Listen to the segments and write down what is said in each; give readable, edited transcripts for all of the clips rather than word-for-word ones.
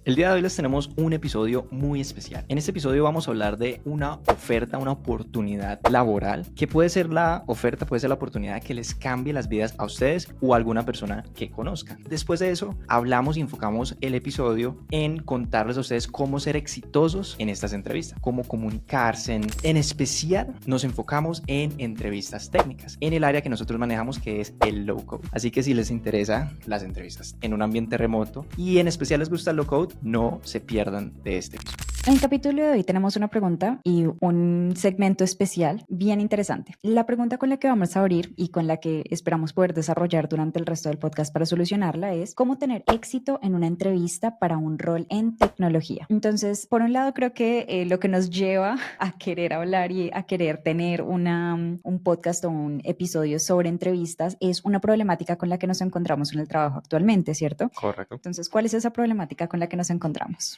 El día de hoy les tenemos un episodio muy especial. En este episodio vamos a hablar de una oferta, una oportunidad laboral, que puede ser la oferta, puede ser la oportunidad que les cambie las vidas a ustedes o a alguna persona que conozcan. Después de eso, hablamos y enfocamos el episodio en contarles a ustedes cómo ser exitosos en estas entrevistas, cómo comunicarse. En especial, nos enfocamos en entrevistas técnicas, en el área que nosotros manejamos, que es el low code. Así que si les interesa las entrevistas en un ambiente remoto y en especial les gusta el low code, no se pierdan de este episodio. En el capítulo de hoy tenemos una pregunta y un segmento especial bien interesante. La pregunta con la que vamos a abrir y con la que esperamos poder desarrollar durante el resto del podcast para solucionarla es ¿cómo tener éxito en una entrevista para un rol en tecnología? Entonces, por un lado, creo que lo que nos lleva a querer hablar y a querer tener un podcast o un episodio sobre entrevistas es una problemática con la que nos encontramos en el trabajo actualmente, ¿cierto? Correcto. Entonces, ¿cuál es esa problemática con la que nos encontramos?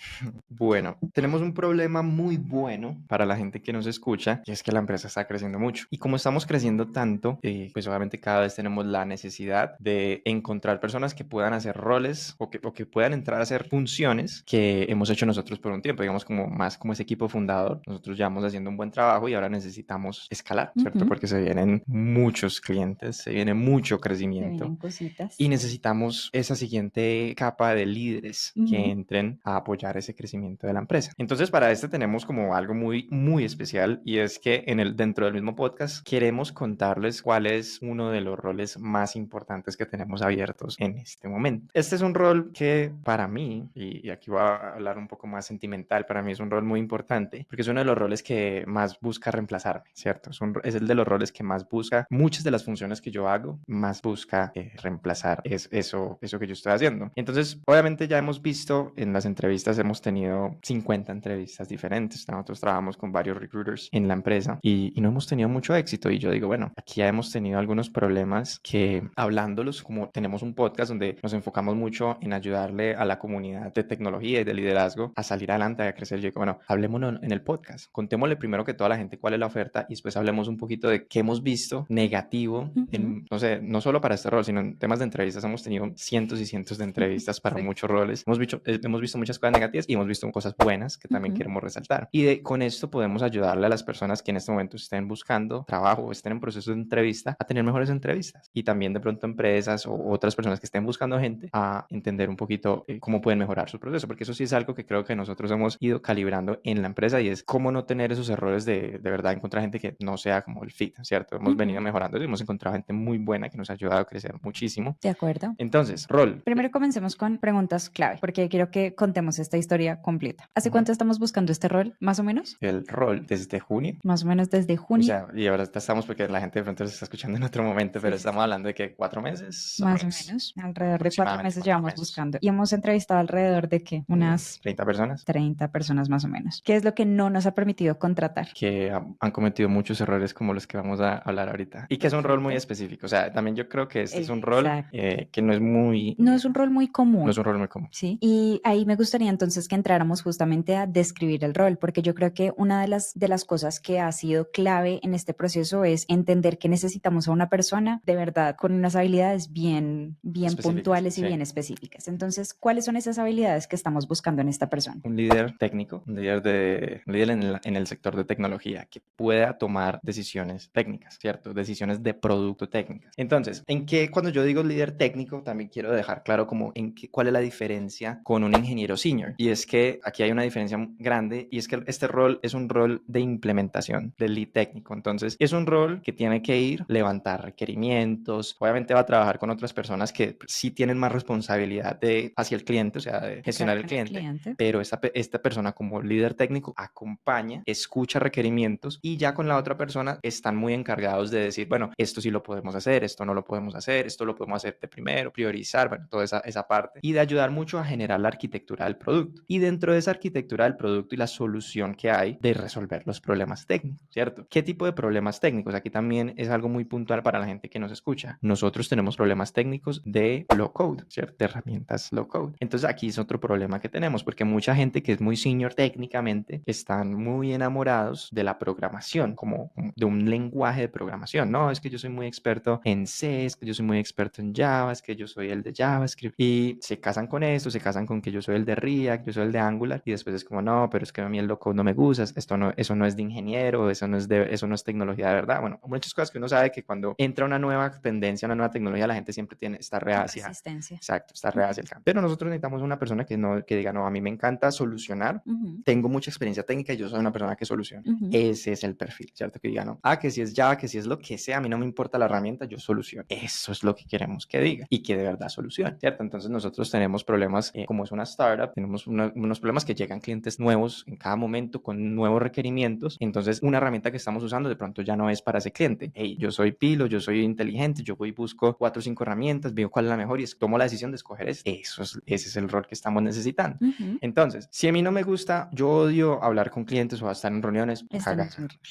Bueno, tenemos un problema muy bueno para la gente que nos escucha, y es que la empresa está creciendo mucho. Y como estamos creciendo tanto, pues obviamente cada vez tenemos la necesidad de encontrar personas que puedan hacer roles o que puedan entrar a hacer funciones que hemos hecho nosotros por un tiempo, digamos como más como ese equipo fundador. Nosotros llevamos haciendo un buen trabajo y ahora necesitamos escalar, ¿cierto? Porque se vienen muchos clientes, se viene mucho Se crecimiento. vienen cositas. Y necesitamos esa siguiente capa de líderes que entren a apoyar ese crecimiento de la empresa. Entonces, para este tenemos como algo muy, muy especial, y es que dentro del mismo podcast queremos contarles cuál es uno de los roles más importantes que tenemos abiertos en este momento. Este es un rol que para mí, y aquí voy a hablar un poco más sentimental, para mí es un rol muy importante porque es uno de los roles que más busca reemplazarme, ¿cierto? Es el de los roles que más busca, muchas de las funciones que yo hago, más busca reemplazar eso que yo estoy haciendo. Entonces, obviamente ya hemos visto en las entrevistas, hemos tenido 50 entrevistas diferentes. Nosotros trabajamos con varios recruiters en la empresa y no hemos tenido mucho éxito. Y yo digo, bueno, aquí ya hemos tenido algunos problemas que hablándolos, como tenemos un podcast donde nos enfocamos mucho en ayudarle a la comunidad de tecnología y de liderazgo a salir adelante, a crecer. Yo digo, bueno, hablemoslo en el podcast. Contémosle primero que toda la gente cuál es la oferta y después hablemos un poquito de qué hemos visto negativo en, no sé, no solo para este rol, sino en temas de entrevistas. Hemos tenido cientos y cientos de entrevistas para muchos roles. Hemos visto muchas cosas negativas y hemos visto cosas buenas que también queremos resaltar. Y con esto podemos ayudarle a las personas que en este momento estén buscando trabajo o estén en proceso de entrevista a tener mejores entrevistas. Y también de pronto empresas o otras personas que estén buscando gente a entender un poquito cómo pueden mejorar su proceso. Porque eso sí es algo que creo que nosotros hemos ido calibrando en la empresa, y es cómo no tener esos errores de verdad encontrar gente que no sea como el fit, ¿cierto? Hemos venido mejorando y hemos encontrado gente muy buena que nos ha ayudado a crecer muchísimo. De acuerdo. Entonces, rol. Primero comencemos con preguntas clave, porque quiero que contemos esta historia completa. ¿Hace cuánto estamos buscando este rol, más o menos? El rol desde junio. Más o menos desde O junio. sea, y ahora estamos, porque la gente de pronto se está escuchando en otro momento, pero Sí, estamos hablando de que 4 meses, más o menos, alrededor de 4 aproximadamente meses 4 llevamos meses. buscando. Y hemos entrevistado alrededor de ¿qué? Unas 30 personas 30 personas más o menos. ¿Qué es lo que no nos ha permitido contratar? que han cometido muchos errores como los que vamos a hablar ahorita, y que es un rol muy Perfecto. específico. O sea, también yo creo que este es un rol Exacto. que no es muy, No es un rol muy no común. es un rol muy común. Sí, y ahí me gustaría entonces que entráramos justamente a describir el rol, porque yo creo que una de las cosas que ha sido clave en este proceso es entender que necesitamos a una persona de verdad con unas habilidades bien Específicas, puntuales y sí. bien específicas. Entonces, ¿cuáles son esas habilidades que estamos buscando en esta persona? Un líder técnico, un líder en el sector de tecnología que pueda tomar decisiones técnicas, ¿cierto? Decisiones de producto técnicas. Entonces, cuando yo digo líder técnico, también quiero dejar claro como cuál es la diferencia con un ingeniero senior. Y es que aquí hay una diferencia grande, y es que este rol es un rol de implementación del lead técnico. Entonces, es un rol que tiene que levantar requerimientos, obviamente va a trabajar con otras personas que sí tienen más responsabilidad hacia el cliente, o sea, de gestionar el cliente, pero esta persona como líder técnico acompaña, escucha requerimientos, y ya con la otra persona están muy encargados de decir, bueno, esto sí lo podemos hacer, esto no lo podemos hacer, esto lo podemos hacer de primero, priorizar, bueno, toda esa parte, y de ayudar mucho a generar la arquitectura del producto. Y dentro de esa arquitectura arquitectura del producto y la solución que hay de resolver los problemas técnicos, ¿cierto? ¿Qué tipo de problemas técnicos? Aquí también es algo muy puntual para la gente que nos escucha. Nosotros tenemos problemas técnicos de low code, ¿cierto? De herramientas low code. Entonces aquí es otro problema que tenemos, porque mucha gente que es muy senior técnicamente están muy enamorados de la programación, como de un lenguaje de programación. No, es que yo soy muy experto en C, es que yo soy muy experto en Java, es que yo soy el de JavaScript, y se casan con esto, se casan con que yo soy el de React, yo soy el de Angular, y después es como, no, pero es que a mí el low code no me gusta, esto no, eso no es de ingeniero, eso no es tecnología de verdad. Bueno, muchas cosas que uno sabe que cuando entra una nueva tendencia, una nueva tecnología, la gente siempre está reacia. Resistencia. Exacto, está reacia el cambio. Pero nosotros necesitamos una persona que diga, no, a mí me encanta solucionar, tengo mucha experiencia técnica y yo soy una persona que soluciona. Ese es el perfil, ¿cierto? Que diga, no, que si es Java, que si es lo que sea, a mí no me importa la herramienta, yo soluciono. Eso es lo que queremos que diga y que de verdad solucione, ¿cierto? Entonces nosotros tenemos problemas, como es una startup, tenemos unos problemas que llegan clientes nuevos en cada momento con nuevos requerimientos. Entonces una herramienta que estamos usando de pronto ya no es para ese cliente. Hey, yo soy pilo, yo soy inteligente, yo voy y busco 4 o 5 herramientas, veo cuál es la mejor y tomo la decisión de escoger ese es el rol que estamos necesitando. Entonces, si a mí no me gusta, yo odio hablar con clientes o estar en reuniones,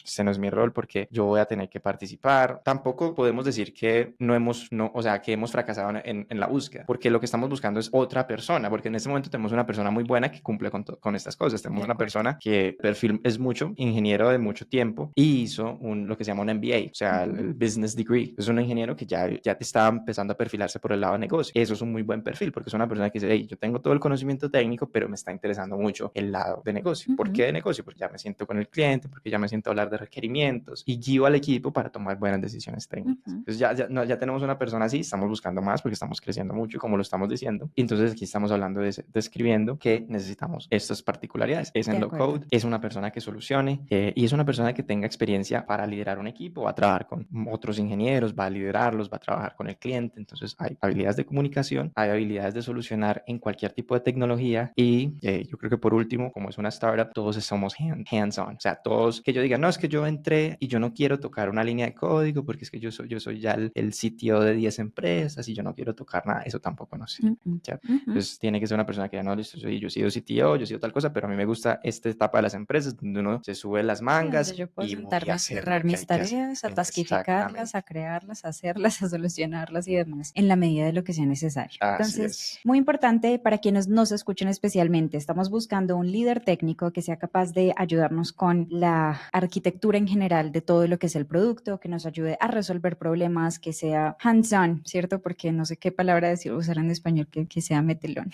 ese no es mi rol porque yo voy a tener que participar. Tampoco podemos decir que o sea, que hemos fracasado en la búsqueda, porque lo que estamos buscando es otra persona, porque en este momento tenemos una persona muy buena que cumple con estas cosas. Tenemos una persona que perfil es mucho, ingeniero de mucho tiempo y hizo lo que se llama un MBA, o sea, el Business Degree. Es un ingeniero que ya te está empezando a perfilarse por el lado de negocio. Eso es un muy buen perfil porque es una persona que dice, hey, yo tengo todo el conocimiento técnico, pero me está interesando mucho el lado de negocio. ¿Por qué de negocio? Porque ya me siento con el cliente, porque ya me siento a hablar de requerimientos y guío al equipo para tomar buenas decisiones técnicas. Entonces ya tenemos una persona así, estamos buscando más porque estamos creciendo mucho, como lo estamos diciendo. Y entonces aquí estamos hablando describiendo que necesitamos estas particularidades. Es en low code, es una persona que solucione y es una persona que tenga experiencia para liderar un equipo, va a trabajar con otros ingenieros, va a liderarlos, va a trabajar con el cliente. Entonces hay habilidades de comunicación, hay habilidades de solucionar en cualquier tipo de tecnología y yo creo que por último, como es una startup, todos somos hands-on. O sea, todos que yo diga, no, es que yo entré y yo no quiero tocar una línea de código porque es que yo soy ya el CTO de 10 empresas y yo no quiero tocar nada, eso tampoco no sé. Entonces tiene que ser una persona que ya no, listo, yo he sido CTO, yo he sido tal cosa, pero a mí me gusta esta etapa de las empresas donde uno se sube las mangas yo puedo y voy sentarme a a hacer cerrar mis tareas, a tasquificarlas, a crearlas, a hacerlas, a solucionarlas y demás, en la medida de lo que sea necesario. Entonces, muy importante para quienes nos escuchen especialmente, estamos buscando un líder técnico que sea capaz de ayudarnos con la arquitectura en general de todo lo que es el producto, que nos ayude a resolver problemas, que sea hands-on, ¿cierto? Porque no sé qué palabra usar en español que sea metelón.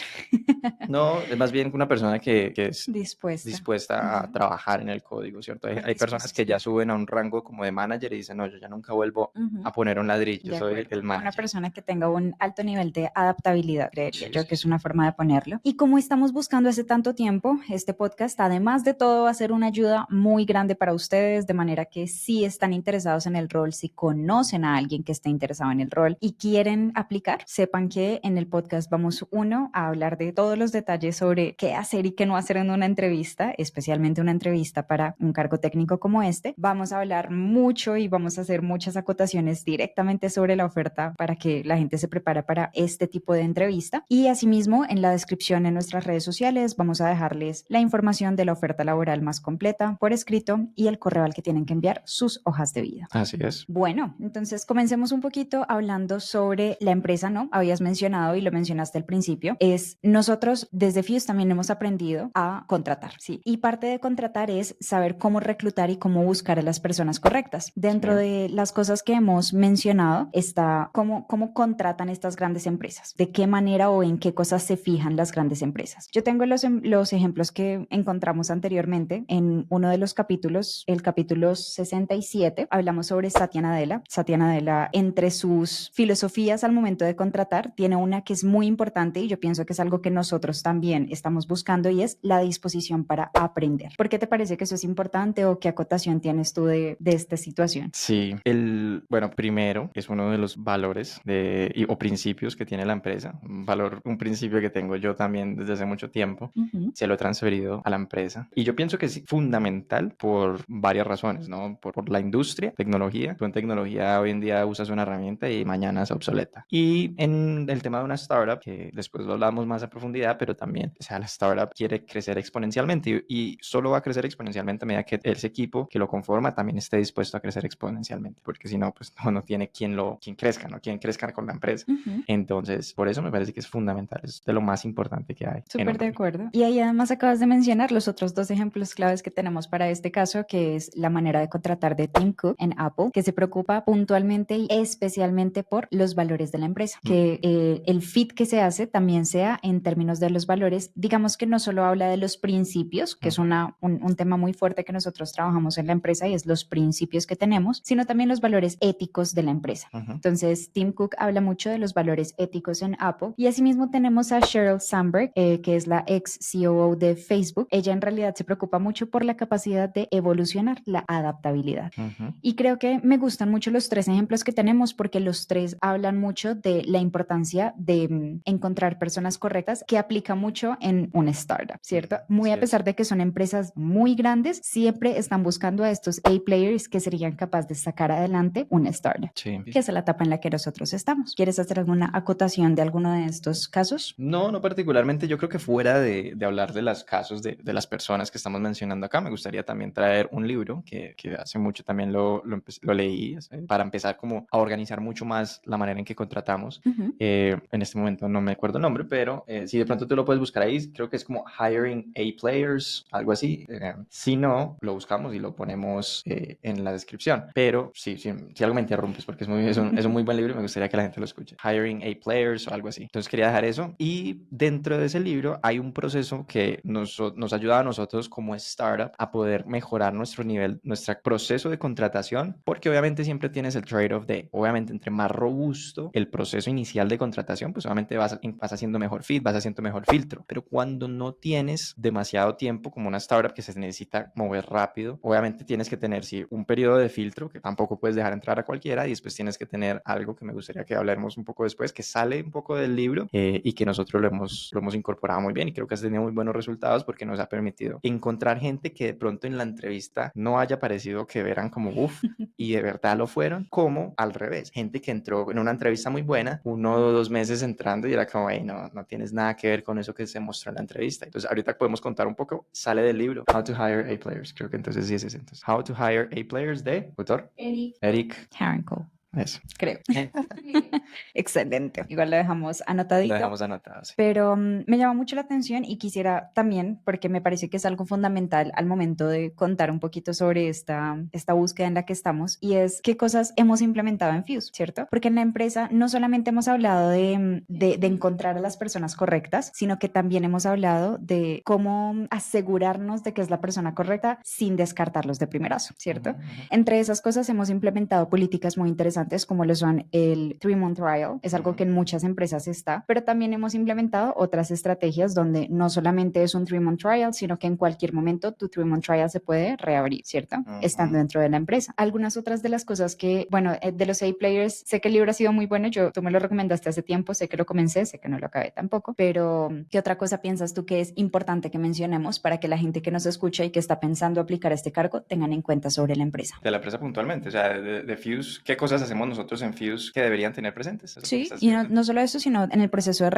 No, es más bien una persona que es dispuesta a trabajar en el código, ¿cierto? Hay personas que ya suben a un rango como de manager y dicen, no, yo ya nunca vuelvo a poner un ladrillo, yo soy el manager. Una persona que tenga un alto nivel de adaptabilidad, creería yo, que es una forma de ponerlo. Y como estamos buscando hace tanto tiempo, este podcast, además de todo, va a ser una ayuda muy grande para ustedes, de manera que si están interesados en el rol, si conocen a alguien que esté interesado en el rol y quieren aplicar, sepan que en el podcast vamos, a hablar de todos los detalles sobre qué hacer y qué no hacer en una entrevista, especialmente una entrevista para un cargo técnico como este. Vamos a hablar mucho y vamos a hacer muchas acotaciones directamente sobre la oferta para que la gente se prepare para este tipo de entrevista. Y asimismo, en la descripción en nuestras redes sociales vamos a dejarles la información de la oferta laboral más completa por escrito y el correo al que tienen que enviar sus hojas de vida. Así es. Bueno, entonces comencemos un poquito hablando sobre la empresa, ¿no? Habías mencionado y lo mencionaste al principio, nosotros desde Fuse también hemos aprendido a contratar, ¿sí? Y parte de contratar es saber cómo reclutar y cómo buscar a las personas correctas. Dentro de las cosas que hemos mencionado está cómo contratan estas grandes empresas, de qué manera o en qué cosas se fijan las grandes empresas. Yo tengo los ejemplos que encontramos anteriormente en uno de los capítulos, el capítulo 67, hablamos sobre Satya Nadella. Satya Nadella, entre sus filosofías al momento de contratar, tiene una que es muy importante y yo pienso que es algo que nosotros también estamos buscando y es la disposición para aprender. ¿Por qué te parece que eso es importante o qué acotación tienes tú de esta situación? Sí, bueno, primero es uno de los valores o principios que tiene la empresa, un principio que tengo yo también desde hace mucho tiempo, se lo he transferido a la empresa y yo pienso que es fundamental por varias razones, ¿no? Por la industria, tecnología. Tú en tecnología hoy en día usas una herramienta y mañana es obsoleta. Y en el tema de una startup, que después lo hablamos más a profundidad, pero también, o sea, la startup quiere crecer exponencialmente y solo va a crecer exponencialmente a medida que ese equipo que lo conforma también esté dispuesto a crecer exponencialmente, porque si no, pues no tiene quien crezca, ¿no? Quien crezca con la empresa. Entonces, por eso me parece que es fundamental, es de lo más importante que hay. Súper de acuerdo. Y ahí además acabas de mencionar los otros dos ejemplos claves que tenemos para este caso, que es la manera de contratar de Tim Cook en Apple, que se preocupa puntualmente y especialmente por los valores de la empresa, que el fit que se hace también sea en términos de los valores. Digamos que no solo habla de los principios, que es un tema muy fuerte que nosotros trabajamos en la empresa y es los principios que tenemos, sino también los valores éticos de la empresa. Entonces, Tim Cook habla mucho de los valores éticos en Apple y asimismo tenemos a Sheryl Sandberg, que es la ex COO de Facebook. Ella en realidad se preocupa mucho por la capacidad de evolucionar, la adaptabilidad. Y creo que me gustan mucho los tres ejemplos que tenemos porque los tres hablan mucho de la importancia de encontrar personas correctas, que aplica mucho en una startup, ¿cierto? Muy a pesar de que son empresas muy grandes, siempre están buscando a estos A-players que serían capaces de sacar adelante una startup, que es la etapa en la que nosotros estamos. ¿Quieres hacer alguna acotación de alguno de estos casos? No, no particularmente. Yo creo que fuera de hablar de los casos de las personas que estamos mencionando acá, me gustaría también traer un libro que hace mucho también lo leí, para empezar como a organizar mucho más la manera en que contratamos. En este momento no me acuerdo el nombre, pero si de pronto tú lo puedes buscar ahí, creo que es como Hiring A-Players, algo así. Si no, lo buscamos y lo ponemos en la descripción. Pero si algo me interrumpes, porque es un muy buen libro y me gustaría que la gente lo escuche. Hiring A-Players o algo así. Entonces quería dejar eso. Y dentro de ese libro hay un proceso que nos ayuda a nosotros como startup a poder mejorar nuestro nivel, nuestro proceso de contratación, porque obviamente siempre tienes el trade-off de, obviamente, entre más robusto el proceso inicial de contratación, pues obviamente vas haciendo mejor feed, vas haciendo mejor filtro. Pero cuando no tienes demasiado tiempo como una startup que se necesita mover rápido, obviamente tienes que tener, sí, un periodo de filtro que tampoco puedes dejar entrar a cualquiera, y después tienes que tener algo que me gustaría que hablemos un poco después, que sale un poco del libro y que nosotros lo hemos incorporado muy bien y creo que has tenido muy buenos resultados porque nos ha permitido encontrar gente que de pronto en la entrevista no haya parecido que eran como uff y de verdad lo fueron, como al revés, gente que entró en una entrevista muy buena, 1 o 2 meses entrando y era como, hey, no tienes nada que ver con eso que se mostró en la entrevista. Entonces ahorita podemos contar un poco, sale del libro How to Hire A-Players, creo que entonces sí es ese. Entonces, How to Hire A-Players de autor Eric Harenko. Eso. Creo. Excelente. Igual lo dejamos anotadito. Lo dejamos anotado, sí. Pero me llama mucho la atención y quisiera también, porque me parece que es algo fundamental al momento de contar un poquito sobre esta búsqueda en la que estamos, y es qué cosas hemos implementado en Fuse, ¿cierto? Porque en la empresa no solamente hemos hablado de encontrar a las personas correctas, sino que también hemos hablado de cómo asegurarnos de que es la persona correcta sin descartarlos de primerazo, ¿cierto? Entre esas cosas hemos implementado políticas muy interesantes como lo son el 3-month trial, es algo que en muchas empresas está, pero también hemos implementado otras estrategias donde no solamente es un 3-month trial, sino que en cualquier momento tu 3-month trial se puede reabrir, ¿cierto? Estando dentro de la empresa. Algunas otras de las cosas que, bueno, de los A-Players, sé que el libro ha sido muy bueno, tú me lo recomendaste hace tiempo, sé que lo comencé, sé que no lo acabé tampoco, pero ¿qué otra cosa piensas tú que es importante que mencionemos para que la gente que nos escucha y que está pensando aplicar este cargo tengan en cuenta sobre la empresa? De la empresa puntualmente, o sea, de Fuse, ¿qué cosas hacemos nosotros en Fuse que deberían tener presentes? Sí, y no solo eso, sino en el proceso de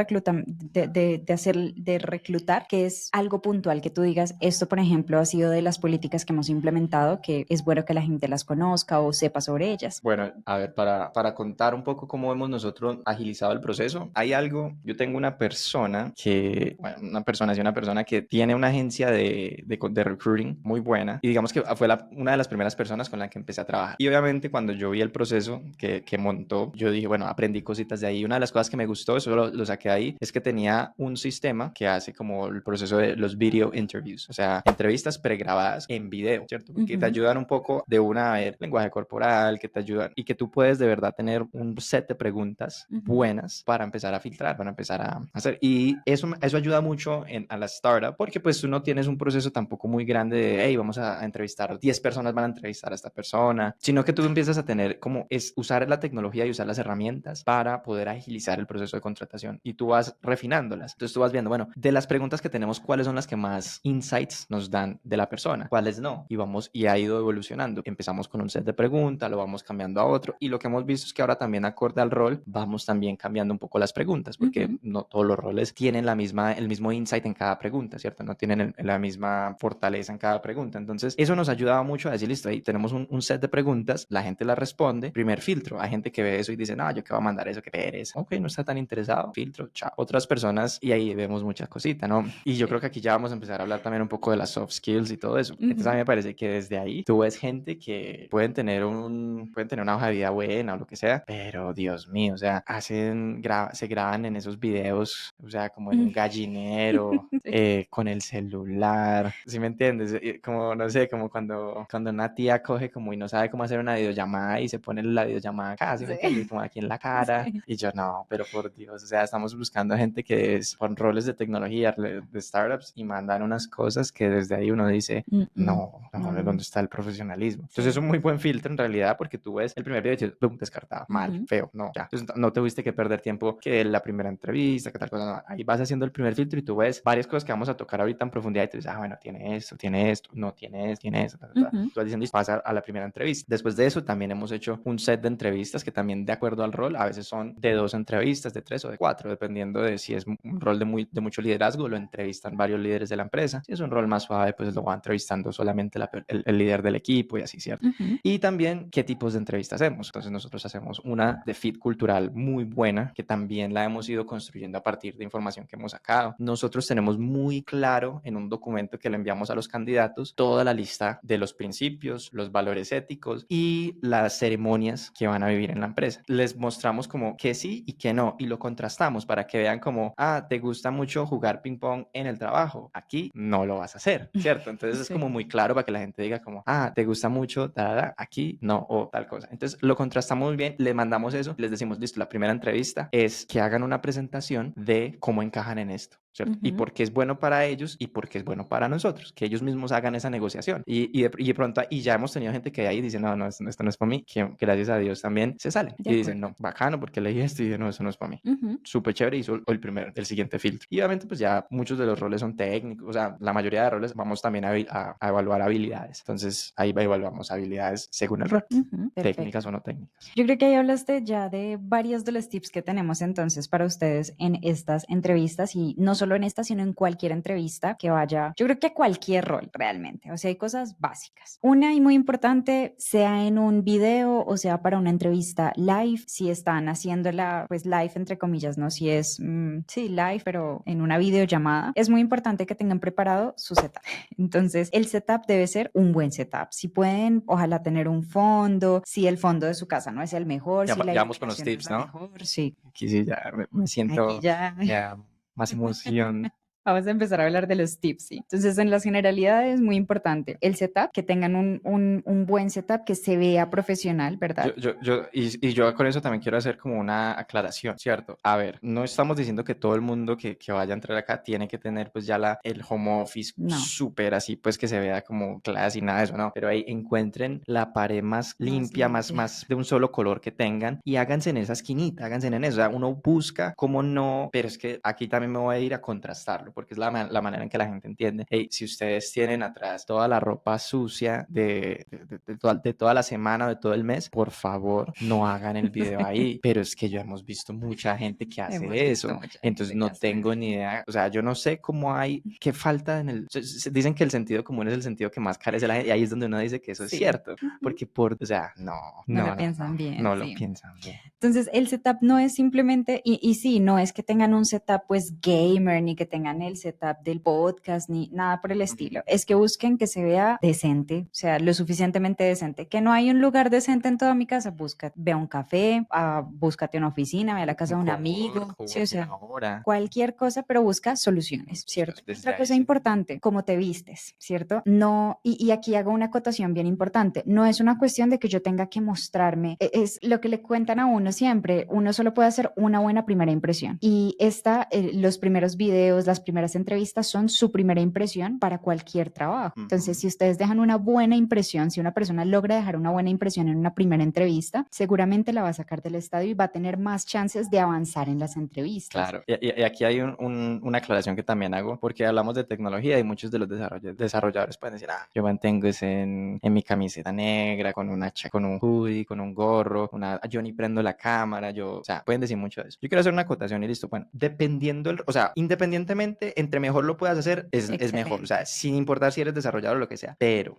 reclutar, que es algo puntual que tú digas, esto, por ejemplo, ha sido de las políticas que hemos implementado, que es bueno que la gente las conozca o sepa sobre ellas. Bueno, a ver, para contar un poco cómo hemos nosotros agilizado el proceso, hay algo, yo tengo una persona que tiene una agencia de recruiting muy buena, y digamos que fue una de las primeras personas con la que empecé a trabajar. Y obviamente cuando yo vi el proceso que montó, yo dije, bueno, aprendí cositas de ahí. Una de las cosas que me gustó, eso lo saqué de ahí, es que tenía un sistema que hace como el proceso de los video interviews, o sea, entrevistas pregrabadas en video, ¿cierto? Porque te ayudan un poco de una vez, lenguaje corporal, que te ayudan y que tú puedes de verdad tener un set de preguntas buenas para empezar a filtrar, para empezar a hacer. Y eso ayuda mucho a la startup, porque pues tú no tienes un proceso tampoco muy grande de, hey, vamos a entrevistar, 10 personas van a entrevistar a esta persona, sino que tú empiezas a tener como es usar la tecnología y usar las herramientas para poder agilizar el proceso de contratación y tú vas refinándolas. Entonces tú vas viendo, bueno, de las preguntas que tenemos, ¿cuáles son las que más insights nos dan de la persona? ¿Cuáles no? Y ha ido evolucionando. Empezamos con un set de preguntas, lo vamos cambiando a otro y lo que hemos visto es que ahora también acorde al rol vamos también cambiando un poco las preguntas porque no todos los roles tienen el mismo insight en cada pregunta, ¿cierto? No tienen la misma fortaleza en cada pregunta. Entonces eso nos ayudaba mucho a decir, listo, ahí tenemos un set de preguntas, la gente la responde, primer filtro, hay gente que ve eso y dice, no, yo qué voy a mandar eso, qué pereza, ok, no está tan interesado, filtro, chao. Otras personas y ahí vemos muchas cositas, ¿no? Y yo creo que aquí ya vamos a empezar a hablar también un poco de las soft skills y todo eso. Entonces a mí me parece que desde ahí tú ves gente que pueden tener una hoja de vida buena o lo que sea, pero Dios mío, o sea, se graban en esos videos, o sea, como en un gallinero, con el celular, ¿sí me entiendes? Como, no sé, como cuando una tía coge como y no sabe cómo hacer una videollamada y se pone la videollamada acá, ¿sí me entiendes? Como aquí en la cara, y yo no, pero por Dios, o sea, estamos buscando gente que es con roles de tecnología, de startups, y mandan unas cosas que desde ahí uno dice, no, ¿dónde está el profesionalismo? Entonces es un muy buen filtro en realidad porque tú ves el primer video y dices, boom, descartado, mal, feo, no, ya. Entonces no tuviste que perder tiempo que la primera entrevista, que tal cosa, no. Ahí vas haciendo el primer filtro y tú ves varias cosas que vamos a tocar ahorita en profundidad y tú dices, bueno, tiene esto, no tiene esto, Tú vas diciendo, pasa a la primera entrevista. Después de eso también hemos hecho un set de entrevistas que también de acuerdo al rol, a veces son de 2 entrevistas, de 3 o de 4, dependiendo de si es un rol de mucho liderazgo, lo entrevistan varios líderes de la empresa. Si es un rol más suave, pues lo va entrevistando solamente el líder del equipo y así, ¿cierto? Y también qué tipos de entrevistas hacemos. Entonces nosotros hacemos una de fit cultural muy buena, que también la hemos ido construyendo a partir de información que hemos sacado. Nosotros tenemos muy claro en un documento que le enviamos a los candidatos toda la lista de los principios, los valores éticos y las ceremonias que van a vivir en la empresa. Les mostramos como que sí y que no y lo contrastamos para que vean como, te gusta mucho jugar ping pong en el trabajo, aquí no lo vas a hacer, ¿cierto? Entonces es como muy claro para que la gente diga como, te gusta mucho, aquí no, o tal cosa. Entonces lo contrastamos muy bien, le mandamos eso, les decimos, listo, la primera entrevista es que hagan una presentación de cómo encajan en esto, ¿cierto? Y por qué es bueno para ellos y por qué es bueno para nosotros, que ellos mismos hagan esa negociación. Y de pronto, y ya hemos tenido gente que ahí dice, no, esto no es para mí, que gracias a Dios también se salen y dicen, no, bacano, porque leí esto y dicen, no, eso no es para mí. Súper chévere, hizo el siguiente filtro. Y obviamente, pues ya muchos de los roles son técnicos, o sea, la mayoría de roles vamos también a evaluar habilidades. Entonces, ahí evaluamos habilidades según el rol, técnicas o no técnicas. Yo creo que ahí hablaste ya de varios de los tips que tenemos entonces para ustedes en estas entrevistas y no solo en esta, sino en cualquier entrevista que vaya, yo creo que cualquier rol realmente, o sea, hay cosas básicas. Una y muy importante, sea en un video o sea para una entrevista live, si están haciéndola pues live entre comillas, ¿no? Si es, sí, live, pero en una videollamada, es muy importante que tengan preparado su setup. Entonces, el setup debe ser un buen setup. Si pueden, ojalá tener un fondo, si el fondo de su casa no es el mejor, Ya, si la ya vamos con los iluminación no es tips, la ¿no? mejor, sí. Aquí sí ya me siento ya más emoción. Vamos a empezar a hablar de los tips, sí. Entonces, en las generalidades, muy importante el setup, que tengan un buen setup que se vea profesional, ¿verdad? Yo con eso también quiero hacer como una aclaración, ¿cierto? A ver, no estamos diciendo que todo el mundo que vaya a entrar acá tiene que tener pues ya el home office No. súper así, pues que se vea como clase y nada de eso, ¿no? Pero ahí encuentren la pared más limpia, más de un solo color que tengan y háganse en esa esquinita, háganse en eso. O sea, uno busca cómo no, pero es que aquí también me voy a ir a contrastarlo porque es la manera en que la gente entiende. Hey, si ustedes tienen atrás toda la ropa sucia de toda la semana o de todo el mes, por favor, no hagan el video ahí. Pero es que ya hemos visto mucha gente que hace eso. Entonces no tengo ni idea. O sea, yo no sé cómo qué falta en el... Dicen que el sentido común es el sentido que más carece la gente. Y ahí es donde uno dice que eso es cierto. Porque o sea, no lo piensan bien. No lo piensan bien. Entonces, el setup no es simplemente, y sí, no es que tengan un setup pues gamer, ni que tengan el setup del podcast, ni nada por el estilo. Es que busquen que se vea decente, o sea, lo suficientemente decente. Que no hay un lugar decente en toda mi casa, ve a un café, búscate una oficina, ve a la casa de un amigo, sí, o sea, cualquier cosa, pero busca soluciones, ¿cierto? Otra cosa importante, cómo te vistes, ¿cierto? No, y aquí hago una acotación bien importante, no es una cuestión de que yo tenga que mostrarme, es lo que le cuentan a uno siempre, uno solo puede hacer una buena primera impresión. Y los primeros videos, las primeras entrevistas son su primera impresión para cualquier trabajo. Entonces, Ujú. si ustedes dejan una buena impresión, si una persona logra dejar una buena impresión en una primera entrevista, seguramente la va a sacar del estadio y va a tener más chances de avanzar en las entrevistas. Claro, y aquí hay una aclaración que también hago, porque hablamos de tecnología y muchos de los desarrolladores pueden decir, yo mantengo es en mi camiseta negra, con con un hoodie, con un gorro, yo ni prendo la cámara, o sea, pueden decir mucho de eso. Yo quiero hacer una acotación y listo. Bueno, o sea, independientemente, entre mejor lo puedas hacer, es mejor, o sea, Excelente. sin importar si eres desarrollador o lo que sea. Pero,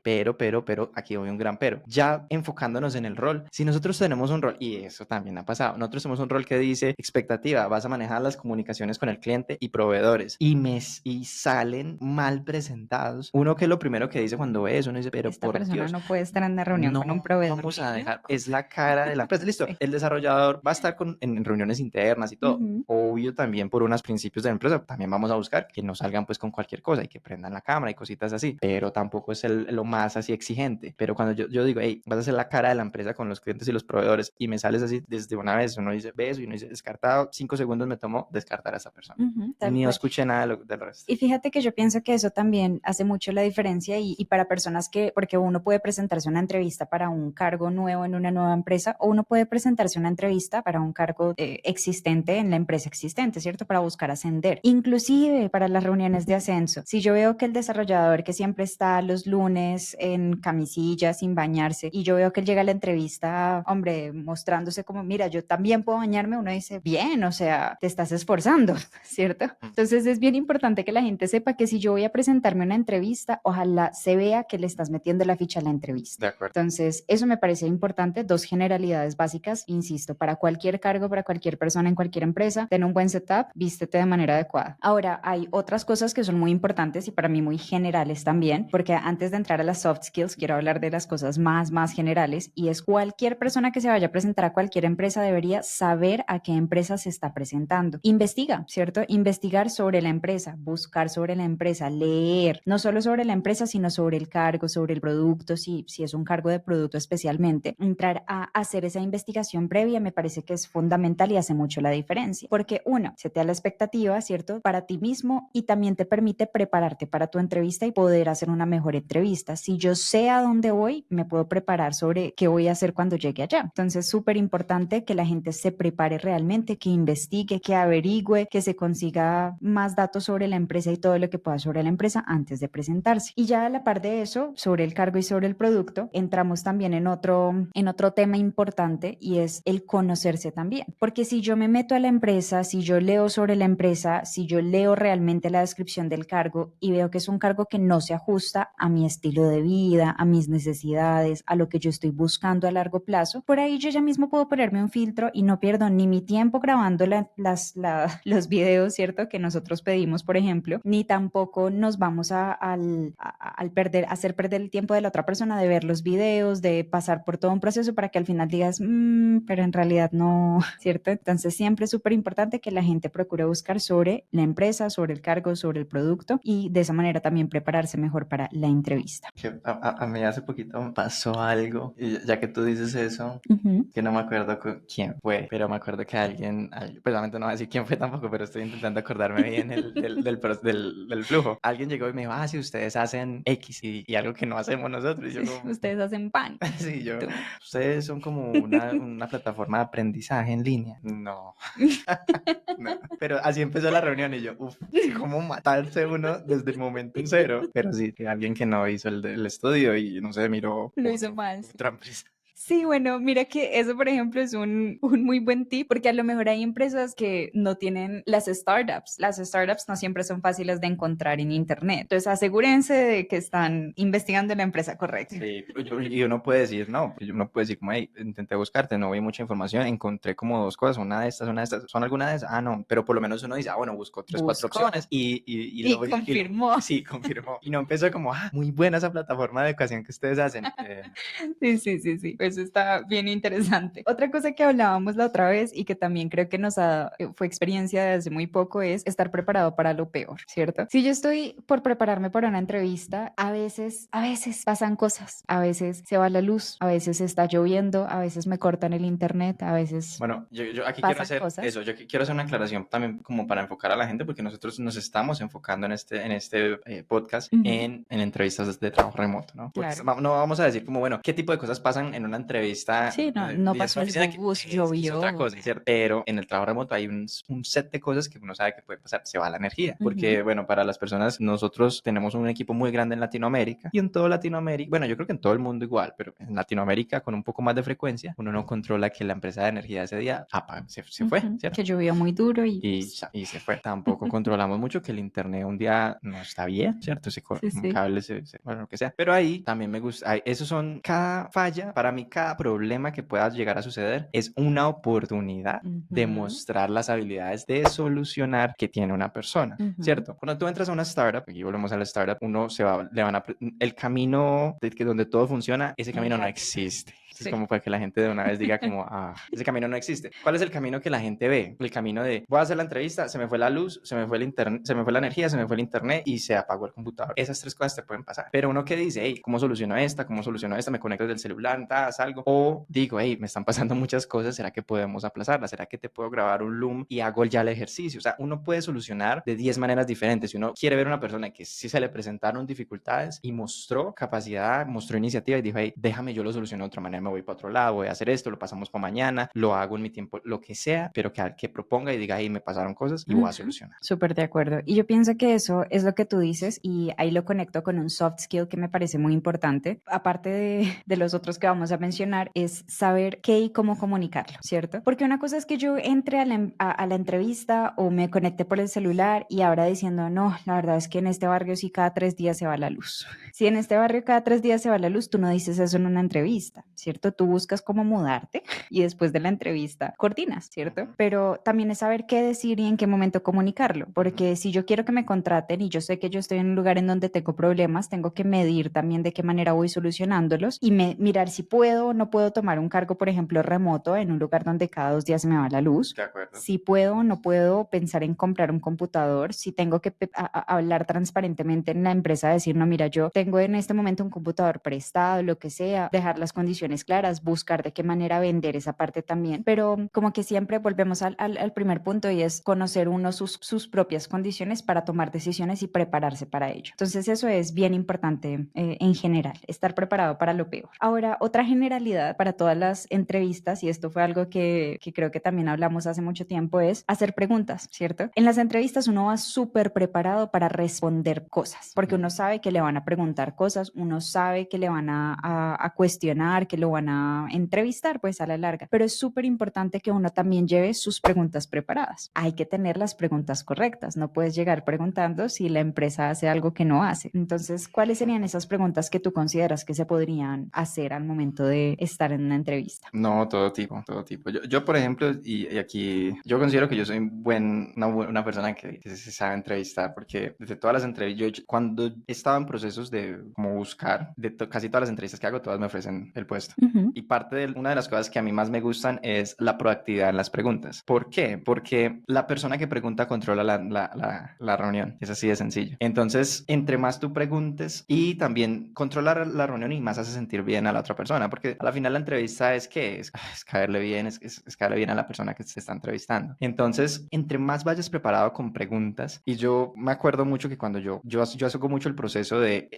aquí voy un gran pero. Ya enfocándonos en el rol, si nosotros tenemos un rol, y eso también ha pasado, nosotros tenemos un rol que dice expectativa, vas a manejar las comunicaciones con el cliente y proveedores, y salen mal presentados. Uno que es lo primero que dice cuando ve eso, uno dice, pero Esta por persona Dios, no puede estar en una reunión con un no proveedor vamos a mío. dejar, es la cara de la empresa, listo, Sí. el desarrollador va a estar en reuniones internas y todo, Ujú. obvio también por unos principios de la empresa, también vamos a buscar que no salgan pues con cualquier cosa y que prendan la cámara y cositas así, pero tampoco es lo más así exigente, pero cuando yo digo, hey, vas a ser la cara de la empresa con los clientes y los proveedores y me sales así desde una vez, uno dice, ves, y uno dice, descartado, 5 segundos me tomó descartar a esa persona, Tal ni cual. escuché nada del resto. Y fíjate que yo pienso que eso también hace mucho la diferencia y para personas porque uno puede presentarse una entrevista para un cargo nuevo en una nueva empresa o uno puede presentarse una entrevista para un cargo existente en la empresa existente, ¿cierto? Para buscar ascender. Inclusive para las reuniones de ascenso. Si yo veo que el desarrollador que siempre está los lunes en camisilla, sin bañarse, y yo veo que él llega a la entrevista, hombre, mostrándose como, mira, yo también puedo bañarme, uno dice, bien, o sea, te estás esforzando, ¿cierto? Entonces es bien importante que la gente sepa que si yo voy a presentarme una entrevista, ojalá se vea que le estás metiendo la ficha a la entrevista. De acuerdo. Entonces, eso me parece importante, dos generalidades básicas, insisto, para cualquier cargo, para cualquier persona en cualquier empresa, ten un buen setup, vístete de manera adecuada. Ahora, hay otras cosas que son muy importantes y para mí muy generales también, porque antes de entrar a las soft skills, quiero hablar de las cosas más generales y es cualquier persona que se vaya a presentar a cualquier empresa debería saber a qué empresa se está presentando. Investiga, ¿cierto? Investigar sobre la empresa, buscar sobre la empresa, leer, no solo sobre la empresa, sino sobre el cargo, sobre el producto, si es un cargo de producto especialmente. Entrar a hacer esa investigación previa me parece que es fundamental y hace mucho la diferencia, porque uno, se te da la expectativa, ¿cierto? Para ti mismo y también te permite prepararte para tu entrevista y poder hacer una mejor entrevista. Si yo sé a dónde voy, me puedo preparar sobre qué voy a hacer cuando llegue allá. Entonces, súper importante que la gente se prepare realmente, que investigue, que averigüe, que se consiga más datos sobre la empresa y todo lo que pueda sobre la empresa antes de presentarse. Y ya a la par de eso, sobre el cargo y sobre el producto, entramos también en otro tema importante y es el conocerse también. Porque si yo me meto a la empresa, si yo leo sobre la empresa, si yo leo realmente la descripción del cargo y veo que es un cargo que no se ajusta a mi estilo de vida, a mis necesidades, a lo que yo estoy buscando a largo plazo, por ahí yo ya mismo puedo ponerme un filtro y no pierdo ni mi tiempo grabando los videos, ¿cierto? Que nosotros pedimos, por ejemplo, ni tampoco nos vamos al hacer perder el tiempo de la otra persona de ver los videos, de pasar por todo un proceso para que al final digas, pero en realidad no, ¿cierto? Entonces siempre es súper importante que la gente procure buscar sobre la empresa, sobre el cargo, sobre el producto y de esa manera también prepararse mejor para la entrevista. Que a mí hace poquito me pasó algo, y ya que tú dices eso, Ujú. que no me acuerdo quién fue, pero me acuerdo que pues obviamente no voy a decir quién fue tampoco, pero estoy intentando acordarme bien del flujo. Alguien llegó y me dijo, si ustedes hacen X y algo que no hacemos nosotros. Y yo como, Ustedes hacen pan. sí, Tú. ustedes son como una plataforma de aprendizaje en línea. No, no. Pero así empezó la reunión y yo, ¿cómo matarse uno desde el momento cero? Pero sí, que alguien que no hizo el estudio y no sé, miró Lo hizo mal. Sí. otra empresa. Sí, bueno, mira que eso, por ejemplo, es un muy buen tip, porque a lo mejor hay empresas que no tienen las startups. Las startups no siempre son fáciles de encontrar en Internet. Entonces, asegúrense de que están investigando la empresa correcta. Sí, y uno puede decir, no, uno puede decir como, hey, intenté buscarte, no vi mucha información, encontré como dos cosas, una de estas, ¿son alguna de esas? No, pero por lo menos uno dice, bueno, buscó 3, 4 Busco opciones y confirmó. sí, confirmó. Y no empezó como, muy buena esa plataforma de educación que ustedes hacen. Sí. Eso está bien interesante. Otra cosa que hablábamos la otra vez y que también creo que fue experiencia de hace muy poco es estar preparado para lo peor, ¿cierto? Si yo estoy por prepararme para una entrevista, a veces pasan cosas, a veces se va la luz, a veces está lloviendo, a veces me cortan el internet, a veces Bueno, yo aquí quiero pasan hacer cosas. eso, quiero hacer una aclaración también como para enfocar a la gente, porque nosotros nos estamos enfocando en este podcast Ujú, en entrevistas de trabajo remoto, ¿no? Porque claro. no vamos a decir como, bueno, qué tipo de cosas pasan en una entrevista Sí, no y es pasó una el oficina bus, que es otra llovió. cosa, ¿cierto? Pero en el trabajo remoto hay un set de cosas que uno sabe que puede pasar, se va la energía, Ujú, porque, bueno, para las personas, nosotros tenemos un equipo muy grande en Latinoamérica y en todo Latinoamérica, bueno, yo creo que en todo el mundo igual, pero en Latinoamérica con un poco más de frecuencia, uno no controla que la empresa de energía ese día se fue, ujú, ¿cierto? que llovió muy duro y Y se fue. Tampoco controlamos mucho que el internet un día no está bien, ¿cierto? sí, Un sí. cable, bueno, lo que sea. Pero ahí también me gusta, esos son, cada falla, para mí cada problema que pueda llegar a suceder es una oportunidad de Ujú, mostrar las habilidades de solucionar que tiene una persona, ujú, ¿cierto? Cuando tú entras a una startup, aquí volvemos a la startup, uno se va, le van a, el camino de que donde todo funciona, ese camino no exacto. existe. Es Sí. como para que la gente de una vez diga como, ese camino no existe. ¿Cuál es el camino que la gente ve? El camino de, voy a hacer la entrevista, se me fue la luz, se me fue el internet, se me fue la energía, se me fue el internet y se apagó el computador. Esas tres cosas te pueden pasar. Pero uno que dice, hey, ¿cómo soluciono esta? ¿Cómo soluciono esta? Me conecto desde el celular, algo. O digo, hey, me están pasando muchas cosas, ¿será que podemos aplazarlas? ¿Será que te puedo grabar un Loom y hago ya el ejercicio? O sea, uno puede solucionar de 10 maneras diferentes. Si uno quiere ver a una persona que sí se le presentaron dificultades y mostró capacidad, mostró iniciativa y dijo, hey, déjame, yo lo soluciono de otra manera, me voy para otro lado, voy a hacer esto, lo pasamos para mañana, lo hago en mi tiempo, lo que sea, pero que proponga y diga, hey, me pasaron cosas y voy a Ujú, solucionar. súper de acuerdo. Y yo pienso que eso es lo que tú dices y ahí lo conecto con un soft skill que me parece muy importante. Aparte de los otros que vamos a mencionar, es saber qué y cómo comunicarlo, ¿cierto? Porque una cosa es que yo entre a la entrevista o me conecte por el celular y ahora diciendo, no, la verdad es que en este barrio sí cada 3 días se va la luz. Si en este barrio cada 3 días se va la luz, tú no dices eso en una entrevista, ¿cierto? Tú buscas cómo mudarte y después de la entrevista coordinas, ¿cierto? Uh-huh. Pero también es saber qué decir y en qué momento comunicarlo, porque si yo quiero que me contraten y yo sé que yo estoy en un lugar en donde tengo problemas, tengo que medir también de qué manera voy solucionándolos y mirar si puedo o no puedo tomar un cargo, por ejemplo, remoto en un lugar donde cada 2 días se me va la luz. De acuerdo. Si puedo o no puedo pensar en comprar un computador, si tengo que hablar transparentemente en la empresa, decir, no, mira, yo tengo en este momento un computador prestado, lo que sea, dejar las condiciones claras, buscar de qué manera vender esa parte también, pero como que siempre volvemos al primer punto y es conocer uno sus propias condiciones para tomar decisiones y prepararse para ello. Entonces eso es bien importante en general, estar preparado para lo peor. Ahora, otra generalidad para todas las entrevistas, y esto fue algo que creo que también hablamos hace mucho tiempo, es hacer preguntas, ¿cierto? En las entrevistas uno va súper preparado para responder cosas, porque uno sabe que le van a preguntar cosas, uno sabe que le van a cuestionar, que lo van a entrevistar, pues a la larga, pero es súper importante que uno también lleve sus preguntas preparadas. Hay que tener las preguntas correctas, no puedes llegar preguntando si la empresa hace algo que no hace. Entonces, ¿cuáles serían esas preguntas que tú consideras que se podrían hacer al momento de estar en una entrevista? No, todo tipo, todo tipo. Yo por ejemplo, y aquí, yo considero que yo soy una persona que se sabe entrevistar, porque desde todas las entrevistas, cuando estaba en procesos de como buscar, casi todas las entrevistas que hago, todas me ofrecen el puesto. Ujú, Y parte de una de las cosas que a mí más me gustan es la proactividad en las preguntas. ¿Por qué? Porque la persona que pregunta controla la reunión. Es así de sencillo. Entonces, entre más tú preguntes y también controlar la reunión y más hace sentir bien a la otra persona, porque a la final la entrevista es que es caerle bien, es caerle bien a la persona que se está entrevistando. Entonces, entre más vayas preparado con preguntas, y yo me acuerdo mucho que cuando yo hago mucho el proceso de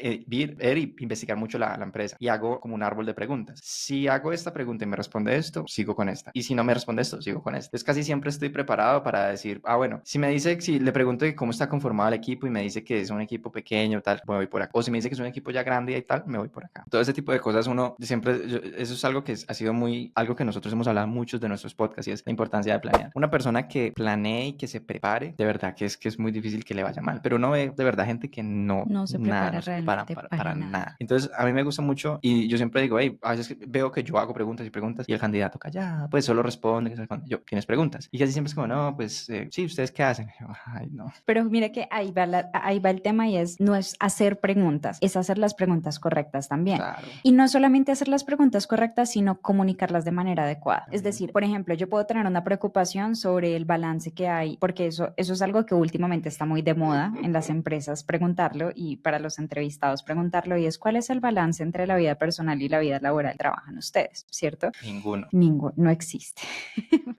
ver y investigar mucho la empresa y hago como un árbol de preguntas. Si hago esta pregunta y me responde esto, sigo con esta. Y si no me responde esto, sigo con esto. Entonces, casi siempre estoy preparado para decir, bueno, si le pregunto cómo está conformado el equipo y me dice que es un equipo pequeño, tal, me voy por acá. O si me dice que es un equipo ya grande y tal, me voy por acá. Todo ese tipo de cosas uno siempre, eso es algo que ha sido algo que nosotros hemos hablado muchos de nuestros podcasts y es la importancia de planear. Una persona que planee y que se prepare, de verdad que es muy difícil que le vaya mal, pero uno ve de verdad gente que no, no se nada, prepara no se prepara realmente para para nada. nada. Entonces a mí me gusta mucho y yo siempre digo, hey, a veces veo que yo hago preguntas y preguntas y el candidato calla, pues solo responde, yo, ¿tienes preguntas? Y casi siempre es como, no, pues sí, ¿ustedes qué hacen? Y yo, ay, no. Pero mira que ahí va el tema y no es hacer preguntas, es hacer las preguntas correctas también. Claro. Y no solamente hacer las preguntas correctas, sino comunicarlas de manera adecuada. También. Es decir, por ejemplo, yo puedo tener una preocupación sobre el balance que hay, porque eso es algo que últimamente está muy de moda en las empresas preguntarlo y para los entrevistados preguntarlo, y es ¿cuál es el balance entre la vida personal y la vida laboral? Trabajan ustedes, ¿cierto? Ninguno. Ninguno, no existe.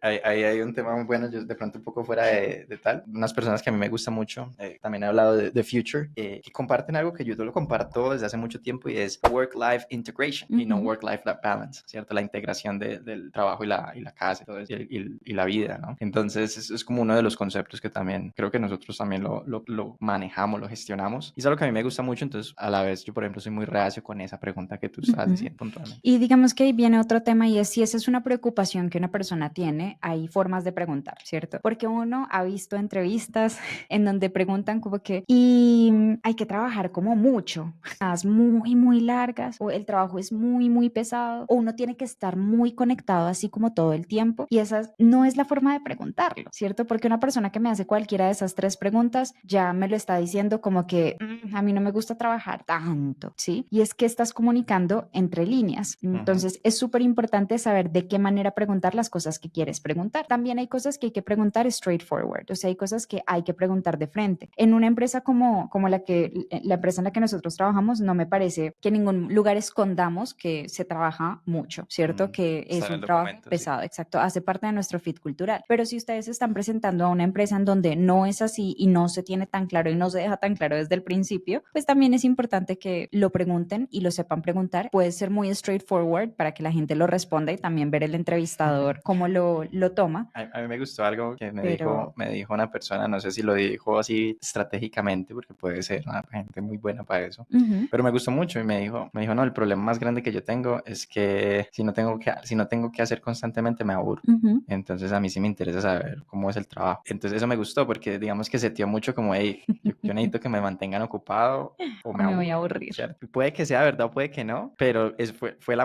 Ahí hay un tema muy bueno, yo de pronto un poco fuera de tal. Unas personas que a mí me gusta mucho, también he hablado de Future, que comparten algo que yo lo comparto desde hace mucho tiempo y es work-life integration y no work-life balance, ¿cierto? La integración del trabajo y la casa y todo eso, y la vida, ¿no? Entonces es como uno de los conceptos que también creo que nosotros también lo manejamos, lo gestionamos y es algo que a mí me gusta mucho, entonces a la vez yo, por ejemplo, soy muy reacio con esa pregunta que tú estabas diciendo puntualmente. Y digamos que ahí viene otro tema y es si esa es una preocupación que una persona tiene, hay formas de preguntar, ¿cierto? Porque uno ha visto entrevistas en donde preguntan como que, y hay que trabajar como mucho, las muy, muy largas, o el trabajo es muy, muy pesado, o uno tiene que estar muy conectado así como todo el tiempo, y esa no es la forma de preguntarlo, ¿cierto? Porque una persona que me hace cualquiera de esas tres preguntas ya me lo está diciendo como que a mí no me gusta trabajar tanto, ¿sí? Y es que estás comunicando entre líneas. Entonces, es súper importante saber de qué manera preguntar las cosas que quieres preguntar. También hay cosas que hay que preguntar straightforward, o sea, hay cosas que hay que preguntar de frente. En una empresa como la empresa en la que nosotros trabajamos, no me parece que en ningún lugar escondamos que se trabaja mucho, ¿cierto? Que es un trabajo pesado, sí. Exacto, hace parte de nuestro fit cultural. Pero si ustedes están presentando a una empresa en donde no es así y no se tiene tan claro y no se deja tan claro desde el principio, pues también es importante que lo pregunten y lo sepan preguntar. Puede ser muy straightforward para que la gente lo responda y también ver el entrevistador cómo lo toma. A mí me gustó algo que me dijo una persona, no sé si lo dijo así estratégicamente, porque puede ser una gente muy buena para eso, pero me gustó mucho y me dijo, no, el problema más grande que yo tengo es que si no tengo que hacer constantemente me aburro. Entonces a mí sí me interesa saber cómo es el trabajo. Entonces eso me gustó porque digamos que setió mucho como, hey, yo necesito que me mantengan ocupado o me voy a aburrir. ¿cierto? Puede que sea verdad o puede que no, pero fue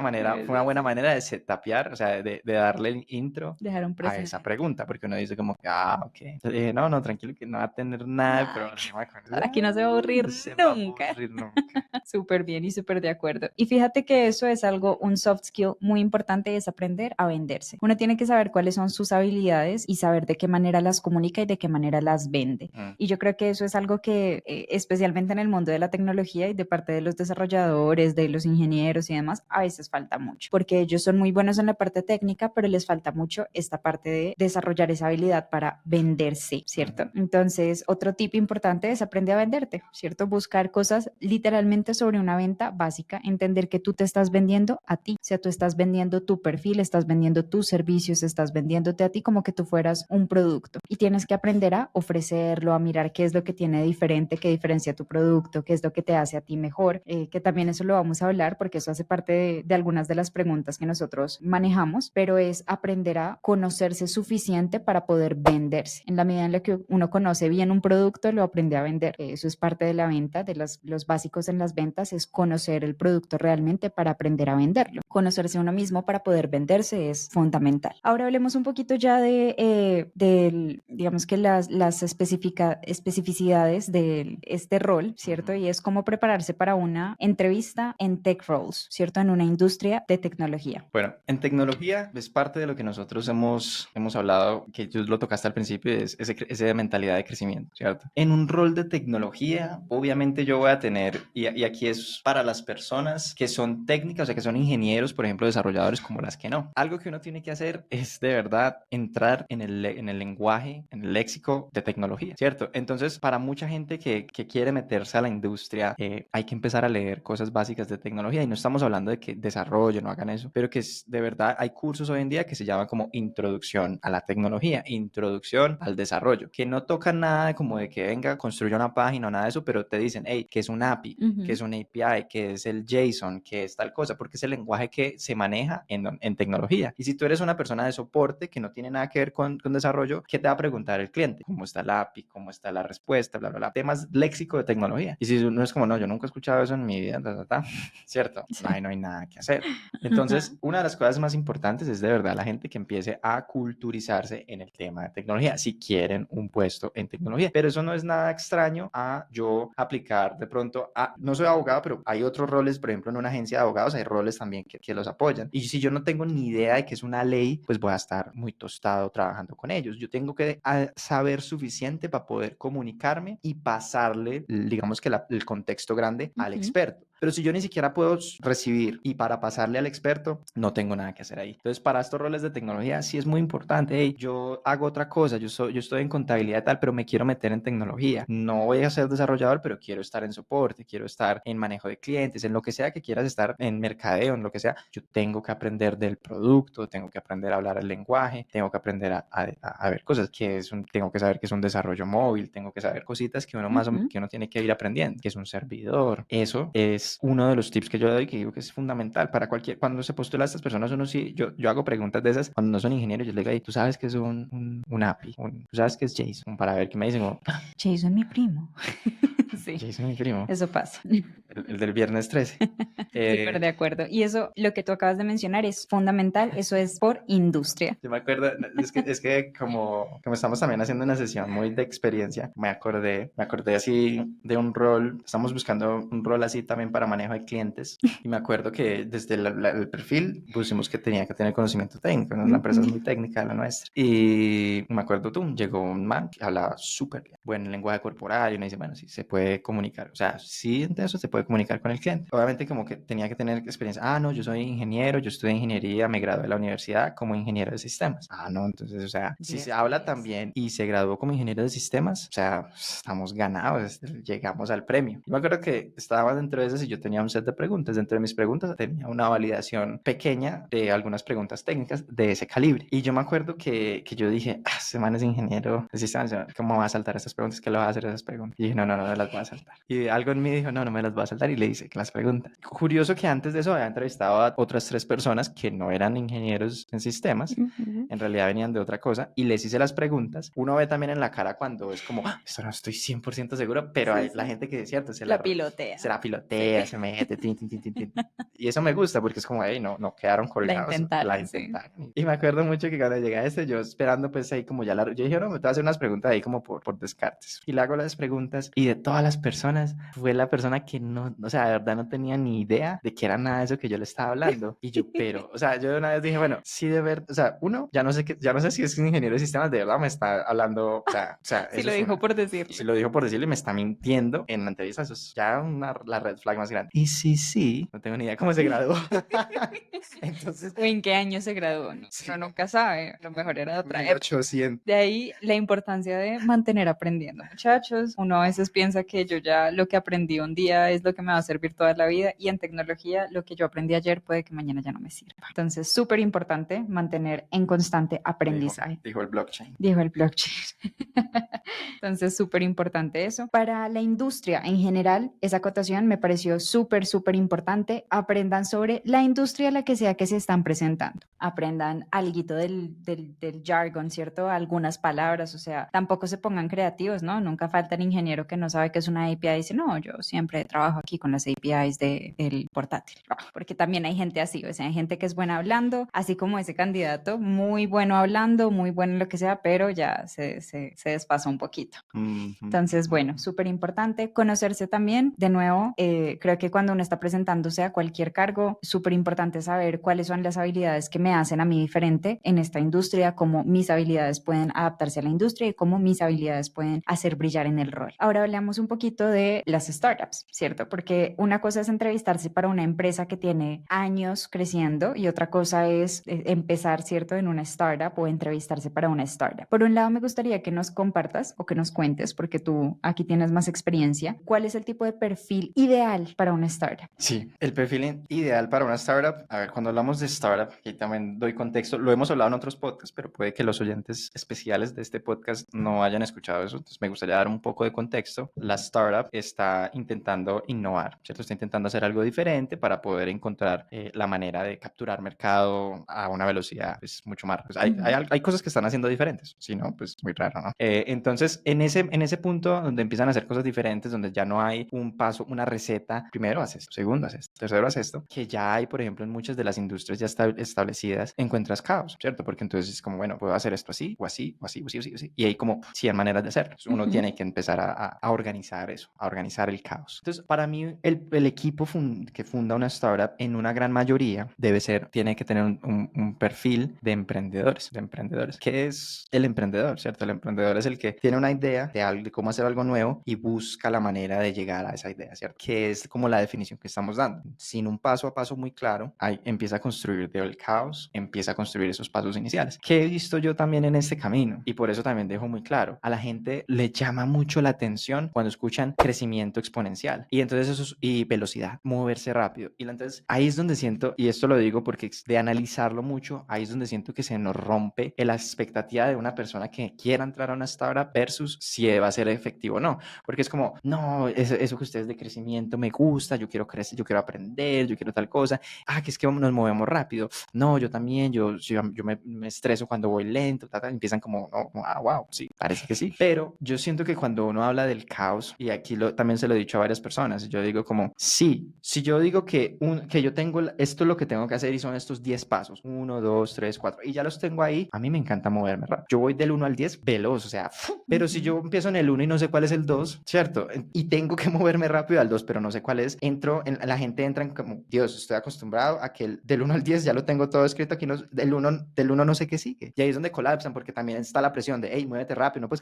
una buena manera de setapear, o sea, de darle el intro a esa pregunta, porque uno dice como, ok. Entonces dije, no, tranquilo que no va a tener nada de problema con eso. Aquí no se va a aburrir nunca. Súper bien y súper de acuerdo. Y fíjate que eso es un soft skill muy importante, es aprender a venderse. Uno tiene que saber cuáles son sus habilidades y saber de qué manera las comunica y de qué manera las vende. Y yo creo que eso es algo que, especialmente en el mundo de la tecnología y de parte de los desarrolladores, de los ingenieros y demás, a veces falta mucho, porque ellos son muy buenos en la parte técnica, pero les falta mucho esta parte de desarrollar esa habilidad para venderse, ¿cierto? Entonces, otro tip importante es aprender a venderte, ¿cierto? Buscar cosas literalmente sobre una venta básica, entender que tú te estás vendiendo a ti, o sea, tú estás vendiendo tu perfil, estás vendiendo tus servicios, estás vendiéndote a ti como que tú fueras un producto y tienes que aprender a ofrecerlo, a mirar qué es lo que tiene diferente, qué diferencia tu producto, qué es lo que te hace a ti mejor, que también eso lo vamos a hablar porque eso hace parte de algunas de las preguntas que nosotros manejamos, pero es aprender a conocerse suficiente para poder venderse. En la medida en la que uno conoce bien un producto, lo aprende a vender. Eso es parte de la venta, de los básicos en las ventas, es conocer el producto realmente para aprender a venderlo. Conocerse uno mismo para poder venderse es fundamental. Ahora hablemos un poquito ya digamos que las especificidades de este rol, ¿cierto? Y es cómo prepararse para una entrevista en tech roles, ¿cierto? En una industria de tecnología. Bueno, en tecnología es parte de lo que nosotros hemos hablado, que tú lo tocaste al principio, es esa mentalidad de crecimiento, ¿cierto? En un rol de tecnología, obviamente yo voy a tener, y aquí es para las personas que son técnicas, o sea, que son ingenieros, por ejemplo, desarrolladores, como las que no. Algo que uno tiene que hacer es de verdad entrar en el lenguaje, en el léxico de tecnología, ¿cierto? Entonces, para mucha gente que quiere meterse a la industria, hay que empezar a leer cosas básicas de tecnología y no estamos hablando de que desarrollen, no hagan eso, pero que de verdad hay cursos hoy en día que se llaman como introducción a la tecnología, introducción al desarrollo, que no tocan nada como de que venga, construya una página o nada de eso, pero te dicen, hey, ¿qué es un API? ¿Qué es un API? ¿Qué es el JSON? ¿Qué es tal cosa? Porque es el lenguaje que se maneja en tecnología. Y si tú eres una persona de soporte que no tiene nada que ver con desarrollo, ¿qué te va a preguntar el cliente? ¿Cómo está el API? ¿Cómo está la respuesta? Bla, bla, bla. Temas léxico de tecnología. Y si no es como, no, yo nunca he escuchado eso en mi vida, ¿cierto? Sí. No hay nada que hacer. Entonces, una de las cosas más importantes es de verdad la gente que empiece a culturizarse en el tema de tecnología, si quieren un puesto en tecnología. Pero eso no es nada extraño a yo aplicar de pronto a, no soy abogado, pero hay otros roles, por ejemplo, en una agencia de abogados hay roles también que los apoyan. Y si yo no tengo ni idea de qué es una ley, pues voy a estar muy tostado trabajando con ellos. Yo tengo que saber suficiente para poder comunicarme y pasarle, digamos que el contexto grande al experto. Pero si yo ni siquiera puedo recibir y para pasarle al experto, no tengo nada que hacer ahí. Entonces, para estos roles de tecnología sí es muy importante. Hey, yo hago otra cosa, yo estoy en contabilidad y tal, pero me quiero meter en tecnología. No voy a ser desarrollador, pero quiero estar en soporte, quiero estar en manejo de clientes, en lo que sea que quieras estar, en mercadeo, en lo que sea. Yo tengo que aprender del producto, tengo que aprender a hablar el lenguaje, tengo que aprender a ver cosas, tengo que saber que es un desarrollo móvil, tengo que saber cositas que uno más que uno tiene que ir aprendiendo, que es un servidor. Eso es uno de los tips que yo doy, que digo que es fundamental para cuando se postula a estas personas, uno sí, yo hago preguntas de esas cuando no son ingenieros, yo les digo, tú sabes que es un API, tú sabes que es JSON, para ver qué me dicen. JSON mi primo. Sí, JSON mi primo. eso pasa. El del viernes 13. Súper de acuerdo. Y eso, lo que tú acabas de mencionar es fundamental, eso es por industria. Yo me acuerdo, es que como estamos también haciendo una sesión muy de experiencia, me acordé así de un rol, estamos buscando un rol así también para manejo de clientes, y me acuerdo que desde el perfil pusimos que tenía que tener conocimiento técnico, ¿no? La empresa es muy técnica, la nuestra, y me acuerdo llegó un man que hablaba súper bien, buen lenguaje corporal, y uno dice, bueno, sí, se puede comunicar, o sea, sí, de eso se puede comunicar con el cliente. Obviamente como que tenía que tener experiencia, no, yo soy ingeniero, yo estudié ingeniería, me gradué de la universidad como ingeniero de sistemas. No, entonces, o sea, si se habla también y se graduó como ingeniero de sistemas, o sea, estamos ganados, llegamos al premio. Yo me acuerdo que estaba dentro de esas y yo tenía un set de preguntas. Dentro de mis preguntas tenía una validación pequeña de algunas preguntas técnicas de ese calibre. Y yo me acuerdo que yo dije, ese man es ingeniero de sistemas, ¿cómo va a saltar estas preguntas? ¿Qué le va a hacer esas preguntas? Y dije, no me las voy a saltar. Y algo en mí dijo, no me las voy a saltar, y le hice que las preguntas. Curioso que antes de eso había entrevistado a otras 3 personas que no eran ingenieros en sistemas, en realidad venían de otra cosa, y les hice las preguntas. Uno ve también en la cara cuando es como, esto no estoy 100% seguro, pero hay la gente que es cierto, se la pilotea, se mete, tin. Y eso me gusta porque es como, hey, no quedaron colgados, la intentaron. Sí. Y me acuerdo mucho que cuando llegué a yo esperando pues ahí como yo dije, no, me te voy a hacer unas preguntas ahí como por descartes. Y le hago las preguntas, y de todas las personas, fue la persona que no, o sea, de verdad no tenía ni idea de que era nada de eso que yo le estaba hablando. Y yo, pero, o sea, yo una vez dije, bueno, sí de verdad, o sea, uno, ya no sé si es ingeniero de sistemas, de verdad me está hablando, o sea, si lo dijo por decirlo. Si lo dijo por decirlo y me está mintiendo en la entrevista, eso es ya la red flag más grande. Y sí, no tengo ni idea cómo se graduó. Entonces, o en qué año se graduó, ¿no? Sí. Uno nunca sabe, a lo mejor era de otra 1800. De ahí la importancia de mantener aprendiendo, muchachos. Uno a veces piensa que yo ya lo que aprendí un día es lo que me va a servir toda la vida, y en tecnología lo que yo aprendí ayer puede que mañana ya no me sirva. Entonces, súper importante mantener en constante aprendizaje. Dijo el blockchain. Entonces, súper importante eso. Para la industria en general, esa acotación me pareció súper importante. Aprendan sobre la industria a la que sea que se están presentando. Aprendan alguito del jargon, ¿cierto? Algunas palabras, o sea, tampoco se pongan creativos, ¿no? Nunca falta el ingeniero que no sabe qué es una API y dice, no, yo siempre trabajo aquí con las APIs del portátil. Porque también hay gente así, o sea, hay gente que es buena hablando, así como ese candidato, muy bueno hablando, muy bueno en lo que sea, pero ya se desfasa un poquito. Entonces, bueno, súper importante conocerse también. De nuevo, creo que cuando uno está presentándose a cualquier cargo, súper importante saber cuáles son las habilidades que me hacen a mí diferente en esta industria, cómo mis habilidades pueden adaptarse a la industria y cómo mis habilidades pueden hacer brillar en el rol. Ahora hablamos un poquito de las startups, ¿cierto? Porque una cosa es entrevistarse para una empresa que tiene años creciendo y otra cosa es empezar, ¿cierto? En una startup o entrevistarse para una startup. Por un lado, me gustaría que nos compartas o que nos cuentes, porque tú aquí tienes más experiencia, ¿cuál es el tipo de perfil ideal para una startup? Sí, el perfil ideal para una startup, a ver, cuando hablamos de startup, aquí también doy contexto, lo hemos hablado en otros podcasts, pero puede que los oyentes especiales de este podcast no hayan escuchado eso, entonces me gustaría dar un poco de contexto. La startup está intentando innovar, ¿cierto? Está intentando hacer algo diferente para poder encontrar la manera de capturar mercado a una velocidad pues, mucho más. Pues, hay cosas que están haciendo diferentes, si no, pues muy raro, ¿no? Entonces, en ese punto donde empiezan a hacer cosas diferentes, donde ya no hay un paso, una receta, primero haces esto, segundo haces esto, tercero haces esto, que ya hay, por ejemplo, en muchas de las industrias ya establecidas, encuentras caos, ¿cierto? Porque entonces es como, bueno, puedo hacer esto así, o así, o así, o así, o así, o así. Y hay como 100 maneras de hacerlo. Uno tiene que empezar a organizar eso, a organizar el caos. Entonces, para mí, el equipo que funda una startup, en una gran mayoría, tiene que tener un perfil de emprendedores, ¿Qué es el emprendedor, cierto? El emprendedor es el que tiene una idea de cómo hacer algo nuevo y busca la manera de llegar a esa idea, ¿cierto? Que es como la definición que estamos dando. Sin un paso a paso muy claro, ahí empieza a construir el caos, empieza a construir esos pasos iniciales. ¿Qué he visto yo también en este camino? Y por eso también dejo muy claro, a la gente le llama mucho la atención cuando escuchan crecimiento exponencial y entonces y velocidad, moverse rápido. Y entonces ahí es donde siento, y esto lo digo porque de analizarlo mucho, ahí es donde siento que se nos rompe la expectativa de una persona que quiera entrar a una startup versus si va a ser efectivo o no. Porque es como, no, eso que ustedes de crecimiento me gusta, yo quiero crecer, yo quiero aprender, yo quiero tal cosa. Ah, que es que nos movemos rápido. No, yo también, yo me estreso cuando voy lento, empiezan como, no, wow, sí, parece que sí. Pero yo siento que cuando uno habla del caos, y aquí también se lo he dicho a varias personas, yo digo como, sí, si yo digo que yo tengo, esto es lo que tengo que hacer y son estos 10 pasos, 1, 2, 3, 4, y ya los tengo ahí, a mí me encanta moverme rápido. Yo voy del 1 al 10 veloz, o sea, pero si yo empiezo en el 1 y no sé cuál es el 2, ¿cierto? Y tengo que moverme rápido al 2, pero no sé cuál es, la gente entra en como, Dios, estoy acostumbrado a que del 1 al 10 ya lo tengo todo escrito aquí, no, del 1 no sé qué sigue. Y ahí es donde colapsan, porque también está la presión de, hey, muévete rápido, no puedes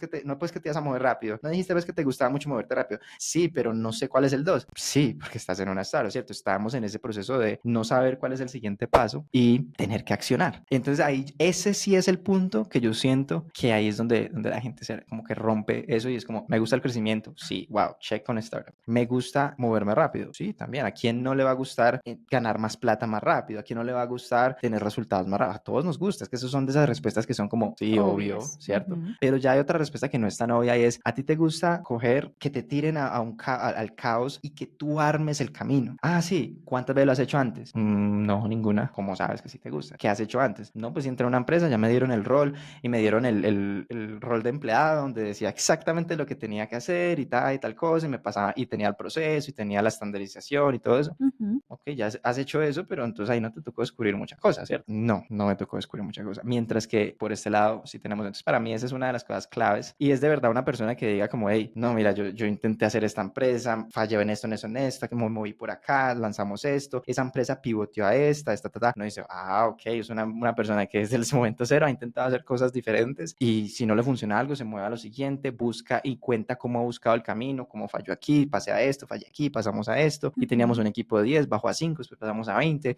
que te vas a mover rápido. No dijiste, ves que te gustaba mucho moverte rápido. Sí, pero no sé cuál es el 2. Sí, porque estás en una startup, ¿cierto? Estamos en ese proceso de no saber cuál es el siguiente paso y tener que accionar. Entonces ahí, ese sí es el punto que yo siento que ahí es donde la gente se como que rompe eso y es como, me gusta el crecimiento, sí, wow, check con startup. Me gusta moverme rápido, sí, también. ¿A quién no le va a gustar ganar más plata más rápido? ¿A quién no le va a gustar tener resultados más rápido? A todos nos gusta, es que esos son de esas respuestas que son como, sí, obvio, ¿cierto? Pero ya hay otra respuesta que no es tan obvia y es, ¿a ti te gusta coger, que te tiren al caos y que tú armes el camino? Ah, sí, ¿cuántas veces lo has hecho antes? No, ninguna. ¿Cómo sabes que sí te gusta? ¿Qué has hecho antes? No, pues entré a una empresa, ya me dieron el rol y me dieron el rol de empleado donde decía exactamente lo que tenía que hacer y tal cosa y me pasaba y tenía el proceso y tenía la estandarización y todo eso. Ok, ya has hecho eso, pero entonces ahí no te tocó descubrir muchas cosas, ¿cierto? No, no me tocó descubrir muchas cosas. Mientras que por este lado sí tenemos, entonces para mí esa es una de las cosas claves y es de verdad una persona que diga como, hey, no, mira, yo intenté hacer esta empresa, fallé en esto, que me moví por acá, lanzamos esto, esa empresa pivoteó a esta, no dice, ok, es una persona que desde el momento cero ha intentado hacer cosas diferentes y si no le funciona algo, se mueve a lo siguiente, busca y cuenta cómo ha buscado el camino, cómo falló aquí, pasé a esto, fallé aquí, pasamos a esto y teníamos un equipo de 10, bajó a 5, después pasamos a 20,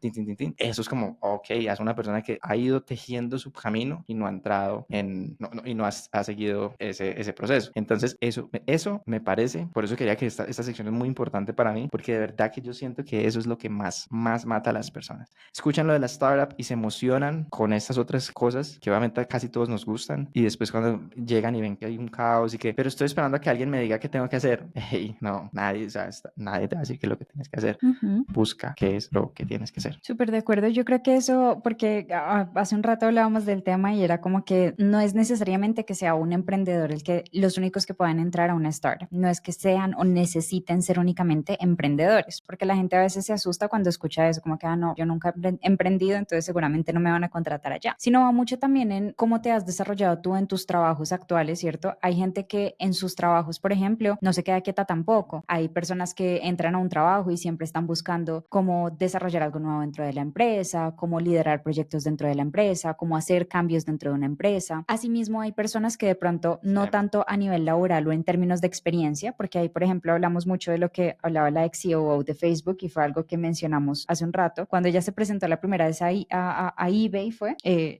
Eso es como, ok, es una persona que ha ido tejiendo su camino y no ha entrado y no ha seguido ese proceso. Entonces, eso me parece, por eso quería que esta sección es muy importante para mí, porque de verdad que yo siento que eso es lo que más mata a las personas. Escuchan lo de la startup y se emocionan con estas otras cosas que obviamente casi todos nos gustan y después cuando llegan y ven que hay un caos y que, pero estoy esperando a que alguien me diga qué tengo que hacer. Hey, no, nadie te va a decir qué es lo que tienes que hacer. Busca qué es lo que tienes que hacer. Súper de acuerdo. Yo creo que eso, porque hace un rato hablábamos del tema y era como que no es necesariamente que sea un emprendedor los únicos que puedan entrar a una startup. No es que sean o necesiten ser únicamente emprendedores, porque la gente a veces se asusta cuando escucha eso, como que, no, yo nunca he emprendido, entonces seguramente no me van a contratar allá. Sino va mucho también en cómo te has desarrollado tú en tus trabajos actuales, ¿cierto? Hay gente que en sus trabajos, por ejemplo, no se queda quieta tampoco. Hay personas que entran a un trabajo y siempre están buscando cómo desarrollar algo nuevo dentro de la empresa, cómo liderar proyectos dentro de la empresa, cómo hacer cambios dentro de una empresa. Asimismo, hay personas que de pronto no tanto a nivel laboral o en términos de experiencia, porque ahí, por ejemplo, hablamos mucho de lo que hablaba la ex CEO de Facebook y fue algo que mencionamos hace un rato. Cuando ella se presentó la primera vez a eBay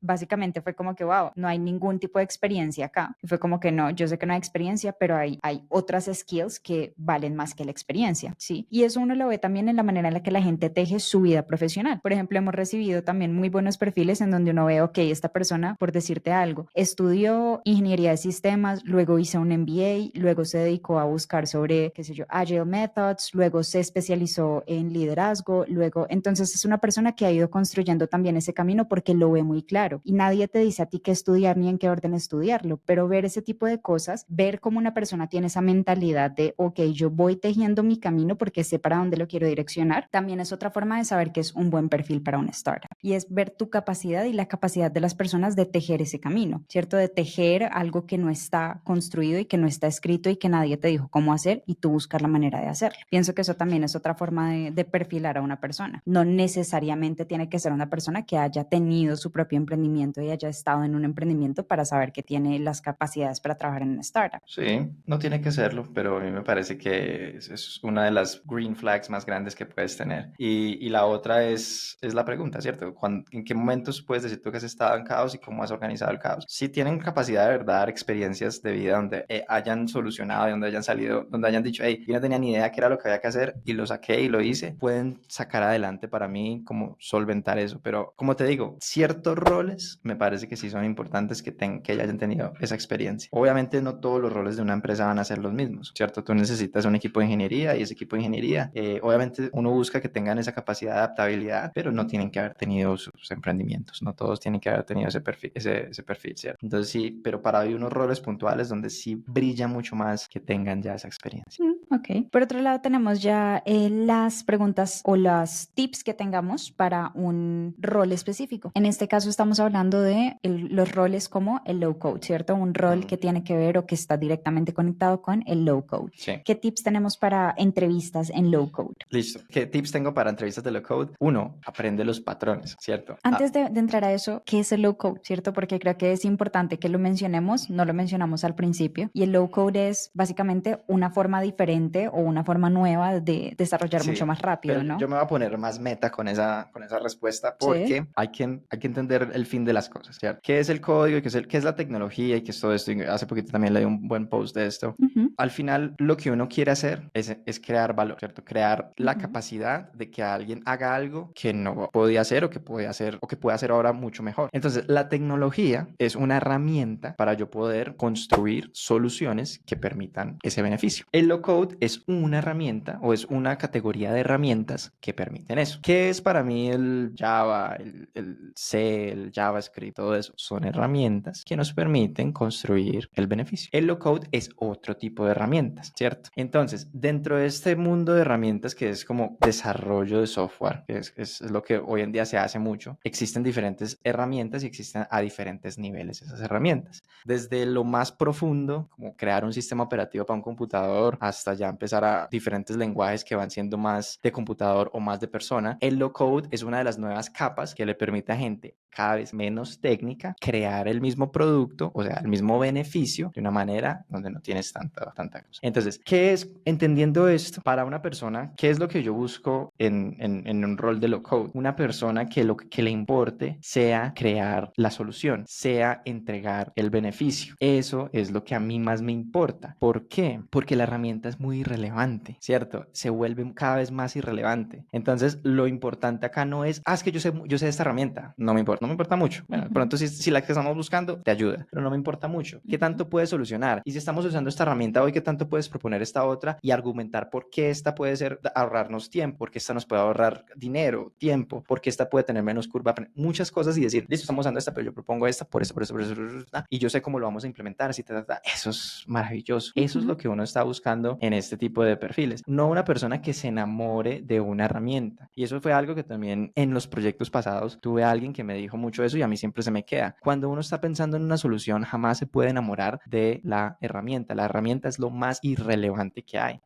básicamente fue como que, wow, no hay ningún tipo de experiencia acá. Y fue como que no, yo sé que no hay experiencia, pero hay otras skills que valen más que la experiencia, ¿sí? Y eso uno lo ve también en la manera en la que que la gente teje su vida profesional. Por ejemplo, hemos recibido también muy buenos perfiles en donde uno ve, ok, esta persona, por decirte algo, estudió ingeniería de sistemas, luego hizo un MBA, luego se dedicó a buscar sobre, qué sé yo, Agile Methods, luego se especializó en liderazgo, luego, entonces es una persona que ha ido construyendo también ese camino porque lo ve muy claro y nadie te dice a ti qué estudiar ni en qué orden estudiarlo, pero ver ese tipo de cosas, ver cómo una persona tiene esa mentalidad de, ok, yo voy tejiendo mi camino porque sé para dónde lo quiero direccionar, también es otra forma de saber que es un buen perfil para una startup y es ver tu capacidad y la capacidad de las personas de tejer ese camino, ¿cierto? De tejer algo que no está construido y que no está escrito y que nadie te dijo cómo hacer y tú buscar la manera de hacerlo. Pienso que eso también es otra forma de perfilar a una persona. No necesariamente tiene que ser una persona que haya tenido su propio emprendimiento y haya estado en un emprendimiento para saber que tiene las capacidades para trabajar en una startup. Sí, no tiene que serlo, pero a mí me parece que es una de las green flags más grandes que puedes tener. Y la otra es la pregunta, ¿cierto? ¿En qué momentos puedes decir tú que has estado en caos y cómo has organizado el caos? Si tienen capacidad de verdad, experiencias de vida donde hayan solucionado y donde hayan salido, donde hayan dicho, hey, yo no tenía ni idea qué era lo que había que hacer y lo saqué y lo hice, pueden sacar adelante para mí como solventar eso. Pero como te digo, ciertos roles me parece que sí son importantes que hayan tenido esa experiencia. Obviamente no todos los roles de una empresa van a ser los mismos, ¿cierto? Tú necesitas un equipo de ingeniería y ese equipo de ingeniería, obviamente uno busca que tengan esa capacidad de adaptabilidad, pero no tienen que haber tenido sus emprendimientos, no todos tienen que haber tenido ese perfil, ¿cierto? Entonces sí, pero para hay unos roles puntuales donde sí brilla mucho más que tengan ya esa experiencia. Ok. Por otro lado, tenemos ya las preguntas o los tips que tengamos para un rol específico. En este caso, estamos hablando de los roles como el low code, ¿cierto? Un rol que tiene que ver o que está directamente conectado con el low code. Sí. ¿Qué tips tenemos para entrevistas en low code? Listo. ¿Qué tips tengo para entrevistas de low code? Uno, aprende los patrones, ¿cierto? Antes de entrar a eso, ¿qué es el low code, cierto? Porque creo que es importante que lo mencionemos, no lo mencionamos al principio. Y el low code es básicamente una forma diferente o una forma nueva de desarrollar mucho más rápido, pero ¿no? yo me voy a poner más meta con esa respuesta porque Sí. hay que entender el fin de las cosas, ¿cierto? ¿Qué es el código y qué es la tecnología y qué es todo esto? Y hace poquito también leí un buen post de esto. Al final, lo que uno quiere hacer es crear valor, ¿cierto? Crear la capacidad de que alguien haga algo que no podía hacer o que puede hacer o que puede hacer ahora mucho mejor. Entonces, la tecnología es una herramienta para yo poder construir soluciones que permitan ese beneficio. El low code es una herramienta o es una categoría de herramientas que permiten eso. ¿Qué es para mí el Java, el C, el JavaScript? Todo eso son herramientas que nos permiten construir el beneficio. El low code es otro tipo de herramientas, ¿cierto? Entonces, dentro de este mundo de herramientas que es como desarrollo de software, que es lo que hoy en día se hace mucho, existen diferentes herramientas y existen a diferentes niveles esas herramientas. Desde lo más profundo, como crear un sistema operativo para un computador, hasta ya empezar a diferentes lenguajes que van siendo más de computador o más de persona. El low code es una de las nuevas capas que le permite a gente cada vez menos técnica crear el mismo producto, o sea, el mismo beneficio de una manera donde no tienes tanta cosa. Entonces, ¿qué es, entendiendo esto, para una persona, qué es lo que yo busco en un rol de low code? Una persona que lo que le importe sea crear la solución, sea entregar el beneficio. Eso es lo que a mí más me importa. ¿Por qué? Porque la herramienta es muy irrelevante, ¿cierto? Se vuelve cada vez más irrelevante. Entonces, lo importante acá no es, es que yo sé esta herramienta. No me importa mucho. Bueno, de pronto si la que estamos buscando te ayuda, pero no me importa mucho. ¿Qué tanto puedes solucionar? Y si estamos usando esta herramienta hoy, ¿qué tanto puedes proponer esta otra y argumentar por qué esta puede ser ahorrarnos tiempo, por qué esta nos puede ahorrar dinero, tiempo, por qué esta puede tener menos curva, muchas cosas y decir, listo, estamos usando esta, pero yo propongo esta, por eso, y yo sé cómo lo vamos a implementar, así, eso es maravilloso. Eso es lo que uno está buscando en este tipo de perfiles. No una persona que se enamore de una herramienta. Y eso fue algo que también en los proyectos pasados tuve a alguien que me dijo mucho eso y a mí siempre se me queda. Cuando uno está pensando en una solución, jamás se puede enamorar de la herramienta. La herramienta es lo más irrelevante que hay,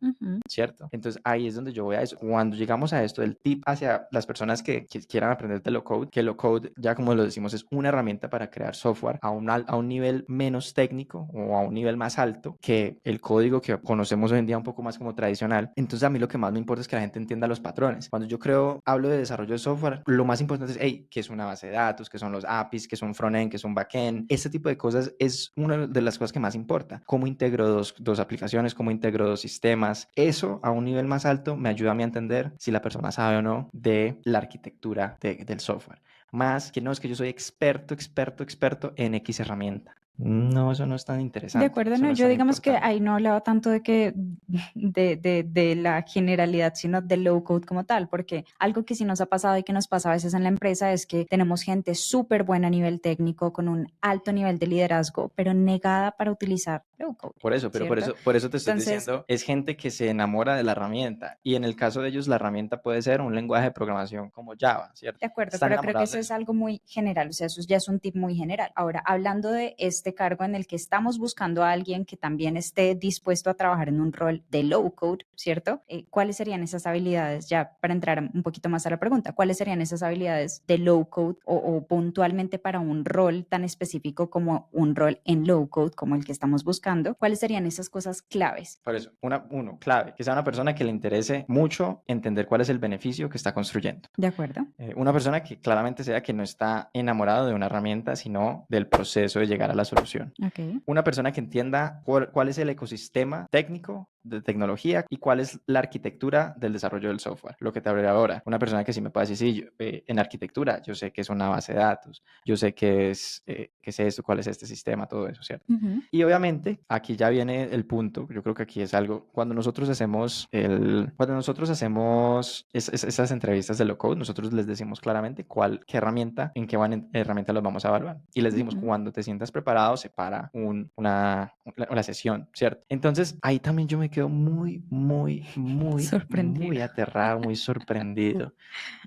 ¿cierto? Entonces ahí es donde yo voy a eso. Cuando llegamos a esto del tip hacia las personas que quieran aprender de low code, que low code, ya como lo decimos, es una herramienta para crear software a un nivel menos técnico o a un nivel más alto que el código que conocemos hoy en día un poco más como tradicional. Entonces a mí lo que más me importa es que la gente entienda los patrones. Cuando yo hablo de desarrollo de software, lo más importante es, hey, ¿qué es una base de datos? datos, qué son los APIs, qué es un frontend, qué es un backend. Este tipo de cosas es una de las cosas que más importa. Cómo integro dos aplicaciones, cómo integro dos sistemas. Eso a un nivel más alto me ayuda a mí a entender si la persona sabe o no de la arquitectura del software. Más que no es que yo soy experto en X herramienta. No, eso no es tan De interesante, acuerdo, eso no, no es yo tan digamos que importante. ahí no hablaba tanto de que de la generalidad, sino de low code como tal, porque algo que sí nos ha pasado y que nos pasa a veces en la empresa es que tenemos gente súper buena a nivel técnico, con un alto nivel de liderazgo, pero negada para utilizar low code, Por eso, pero ¿cierto? por eso te estoy Entonces, diciendo, es gente que se enamora de la herramienta y en el caso de ellos la herramienta puede ser un lenguaje de programación como Java, ¿cierto? de acuerdo, Están pero creo que enamorados eso de es eso. algo muy general, o sea, eso ya es un tip muy general. Ahora, hablando de este cargo en el que estamos buscando a alguien que también esté dispuesto a trabajar en un rol de low code, ¿cierto? ¿Cuáles serían esas habilidades? Ya para entrar un poquito más a la pregunta, ¿cuáles serían esas habilidades de low code o puntualmente para un rol tan específico como un rol en low code como el que estamos buscando? ¿Cuáles serían esas cosas claves? Por eso, clave, que sea una persona que le interese mucho entender cuál es el beneficio que está construyendo. ¿De acuerdo? Una persona que claramente sea que no está enamorado de una herramienta, sino del proceso de llegar a la solución. Ok. Una persona que entienda cuál es el ecosistema técnico de tecnología y cuál es la arquitectura del desarrollo del software. Lo que te hablé ahora, una persona que sí me puede decir, sí, en arquitectura, yo sé que es una base de datos, yo sé qué es esto, cuál es este sistema, todo eso, ¿cierto? Ujú. Y obviamente aquí ya viene el punto, yo creo que aquí es algo, cuando nosotros hacemos esas entrevistas de low code, nosotros les decimos claramente qué herramienta, herramienta los vamos a evaluar. Y les decimos, Ujú. cuando te sientas preparado, separa una sesión, ¿cierto? Entonces ahí también yo me quedo muy Sorprendido. aterrado, muy sorprendido,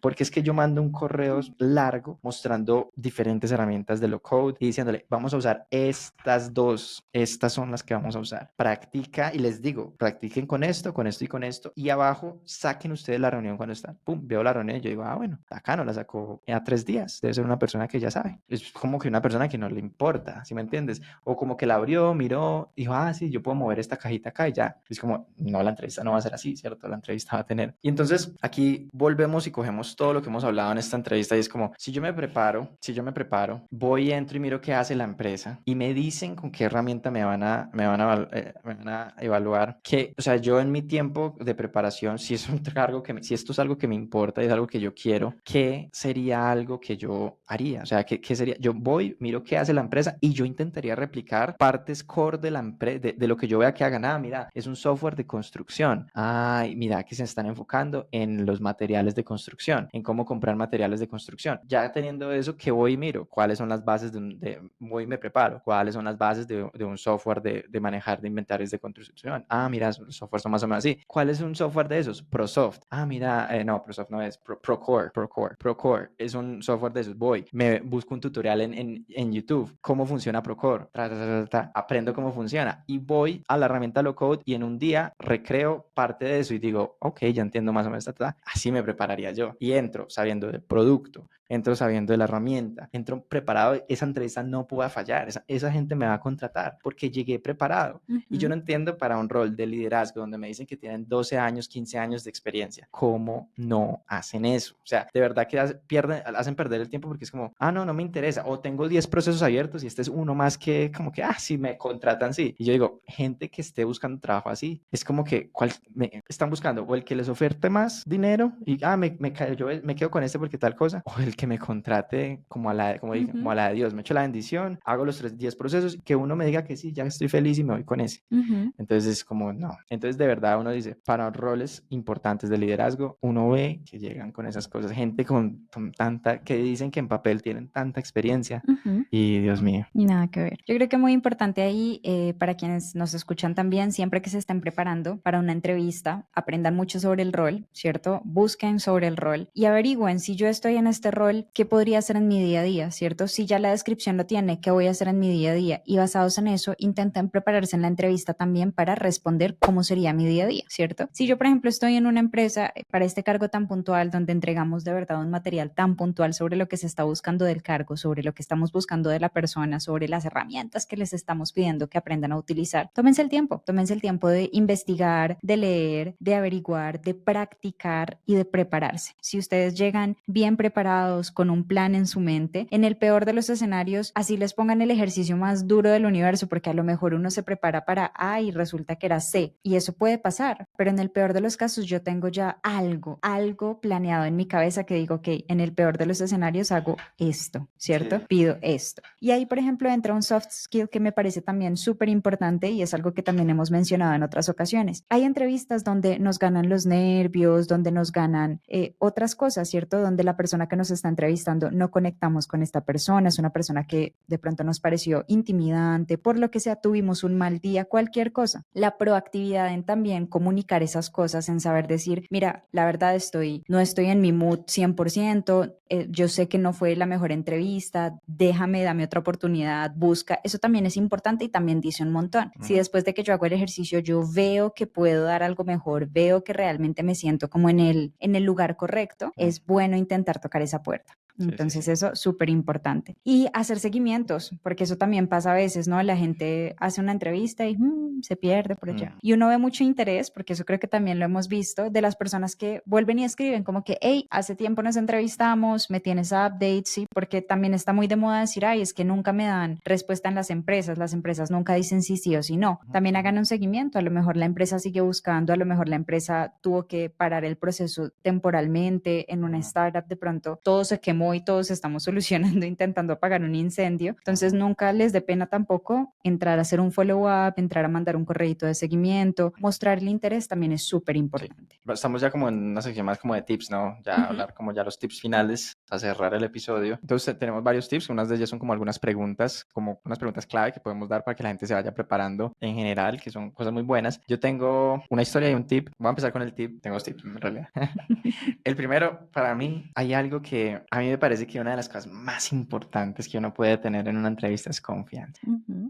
porque es que yo mando un correo largo mostrando diferentes herramientas de low code y diciéndole, vamos a usar estas dos, estas son las que vamos a usar. Practica y les digo, practiquen con esto y con esto. Y abajo saquen ustedes la reunión cuando están. Pum, veo la reunión y yo digo, bueno, acá no la sacó a 3 días. Debe ser una persona que ya sabe. Es como que una persona que no le importa, ¿sí me entiendes? O como que la abrió, miró, dijo, sí, yo puedo mover esta cajita acá y ya. Es como, no, la entrevista no va a ser así, ¿cierto? La entrevista va a tener. Y entonces aquí volvemos y cogemos todo lo que hemos hablado en esta entrevista y es como, si yo me preparo, voy, entro y miro qué hace la empresa y me dicen con qué herramienta me van a evaluar, que, o sea, yo en mi tiempo de preparación, si es un cargo si esto es algo que me importa y es algo que yo quiero, ¿qué sería algo que yo haría? O sea, ¿qué sería? Yo voy, miro qué hace la empresa y yo intentaría replicar partes core de la empresa, de lo que yo vea que hagan. Mira, es un software de construcción. Ay, mira que se están enfocando en los materiales de construcción, en cómo comprar materiales de construcción. Ya teniendo eso, ¿qué voy y miro? ¿Cuáles son las bases voy y me preparo? ¿Cuáles son las bases de un software de manejar de inventarios de construcción? Mira, los softwares son más o menos así. ¿Cuál es un software de esos? ProSoft. Mira, no, ProSoft no es, Procore es un software de esos. Voy, me busco un tutorial en YouTube. ¿Cómo funciona Procore? Aprendo cómo funciona y voy a la herramienta low code y en un día recreo parte de eso y digo, ok, ya entiendo más o menos, así me prepararía yo. Y entro sabiendo del producto, entro sabiendo de la herramienta, entro preparado. Esa entrevista no puede fallar, esa gente me va a contratar porque llegué preparado. Y yo no Ujú. entiendo para un rol de liderazgo donde me dicen que tienen 12 años, 15 años de experiencia, ¿cómo no hacen eso? O sea, de verdad que hacen perder el tiempo porque es como, no me interesa, o tengo 10 procesos abiertos y este es uno más que como que, si me contratan, sí. Y yo digo, gente que esté buscando trabajo así, es como que están buscando o el que les oferte más dinero y, me quedo con este porque tal cosa, o el que me contrate como a la de Dios, me echo la bendición, hago los 10 procesos, que uno me diga que sí, ya estoy feliz y me voy con ese. Ujú. Entonces es como, no. Entonces de verdad uno dice, para roles importantes de liderazgo, uno ve que llegan con esas cosas, gente con tanta, que dicen que en papel tienen tanta experiencia Ujú. y Dios mío. Y nada que ver. Yo creo que muy importante ahí, para quienes nos escuchan también, siempre que se estén preparando para una entrevista, aprendan mucho sobre el rol, ¿cierto? Busquen sobre el rol y averigüen si yo estoy en este rol, qué podría hacer en mi día a día, ¿cierto? Si ya la descripción lo tiene, qué voy a hacer en mi día a día. Y basados en eso, intenten pronto en prepararse en la entrevista también para responder cómo sería mi día a día, ¿cierto? Si yo, por ejemplo, estoy en una empresa para este cargo tan puntual donde entregamos de verdad un material tan puntual sobre lo que se está buscando del cargo, sobre lo que estamos buscando de la persona, sobre las herramientas que les estamos pidiendo que aprendan a utilizar, tómense el tiempo de investigar, de leer, de averiguar, de practicar y de prepararse. Si ustedes llegan bien preparados, con un plan en su mente, en el peor de los escenarios, así les pongan el ejercicio más duro del universo, porque a lo mejor uno se prepara para A y resulta que era C, y eso puede pasar, pero en el peor de los casos yo tengo ya algo planeado en mi cabeza que digo, ok, en el peor de los escenarios hago esto, ¿cierto? Sí. Pido esto. Y ahí, por ejemplo, entra un soft skill que me parece también súper importante y es algo que también hemos mencionado en otras ocasiones. Hay entrevistas donde nos ganan los nervios, donde nos ganan otras cosas, ¿cierto? Donde la persona que nos está entrevistando no conectamos con esta persona, es una persona que de pronto nos pareció intimidante, por lo que sea, tuvimos un mal día, cualquier cosa. La proactividad en también comunicar esas cosas, en saber decir, mira, la verdad no estoy en mi mood 100%, yo sé que no fue la mejor entrevista, dame otra oportunidad, busca, eso también es importante y también dice un montón. Si después de que yo hago el ejercicio yo veo que puedo dar algo mejor, veo que realmente me siento como en el lugar correcto, es bueno intentar tocar esa puerta. Entonces Sí. eso súper importante. Y hacer seguimientos, porque eso también pasa a veces, ¿no? La gente hace una entrevista y se pierde por allá. Y uno ve mucho interés, porque eso creo que también lo hemos visto, de las personas que vuelven y escriben como que, hey, hace tiempo nos entrevistamos, me tienes updates, sí, porque también está muy de moda decir, ay, es que nunca me dan respuesta en las empresas nunca dicen sí o sí no. También hagan un seguimiento, a lo mejor la empresa sigue buscando, a lo mejor la empresa tuvo que parar el proceso temporalmente, en una startup de pronto todo se quemó y todos estamos solucionando, intentando apagar un incendio. Entonces nunca les dé pena tampoco entrar a hacer un follow-up, entrar a mandar un correíto de seguimiento, mostrar el interés también es súper importante. Sí. Estamos ya como en una sección más como de tips, ¿no? Ya hablar como ya los tips finales a cerrar el episodio. Entonces tenemos varios tips, unas de ellas son como algunas preguntas, como unas preguntas clave que podemos dar para que la gente se vaya preparando en general, que son cosas muy buenas. Yo tengo una historia y un tip. Voy a empezar con el tip. Tengo dos tips en realidad. El primero, para mí, hay algo que a mí me parece que una de las cosas más importantes que uno puede tener en una entrevista es confianza.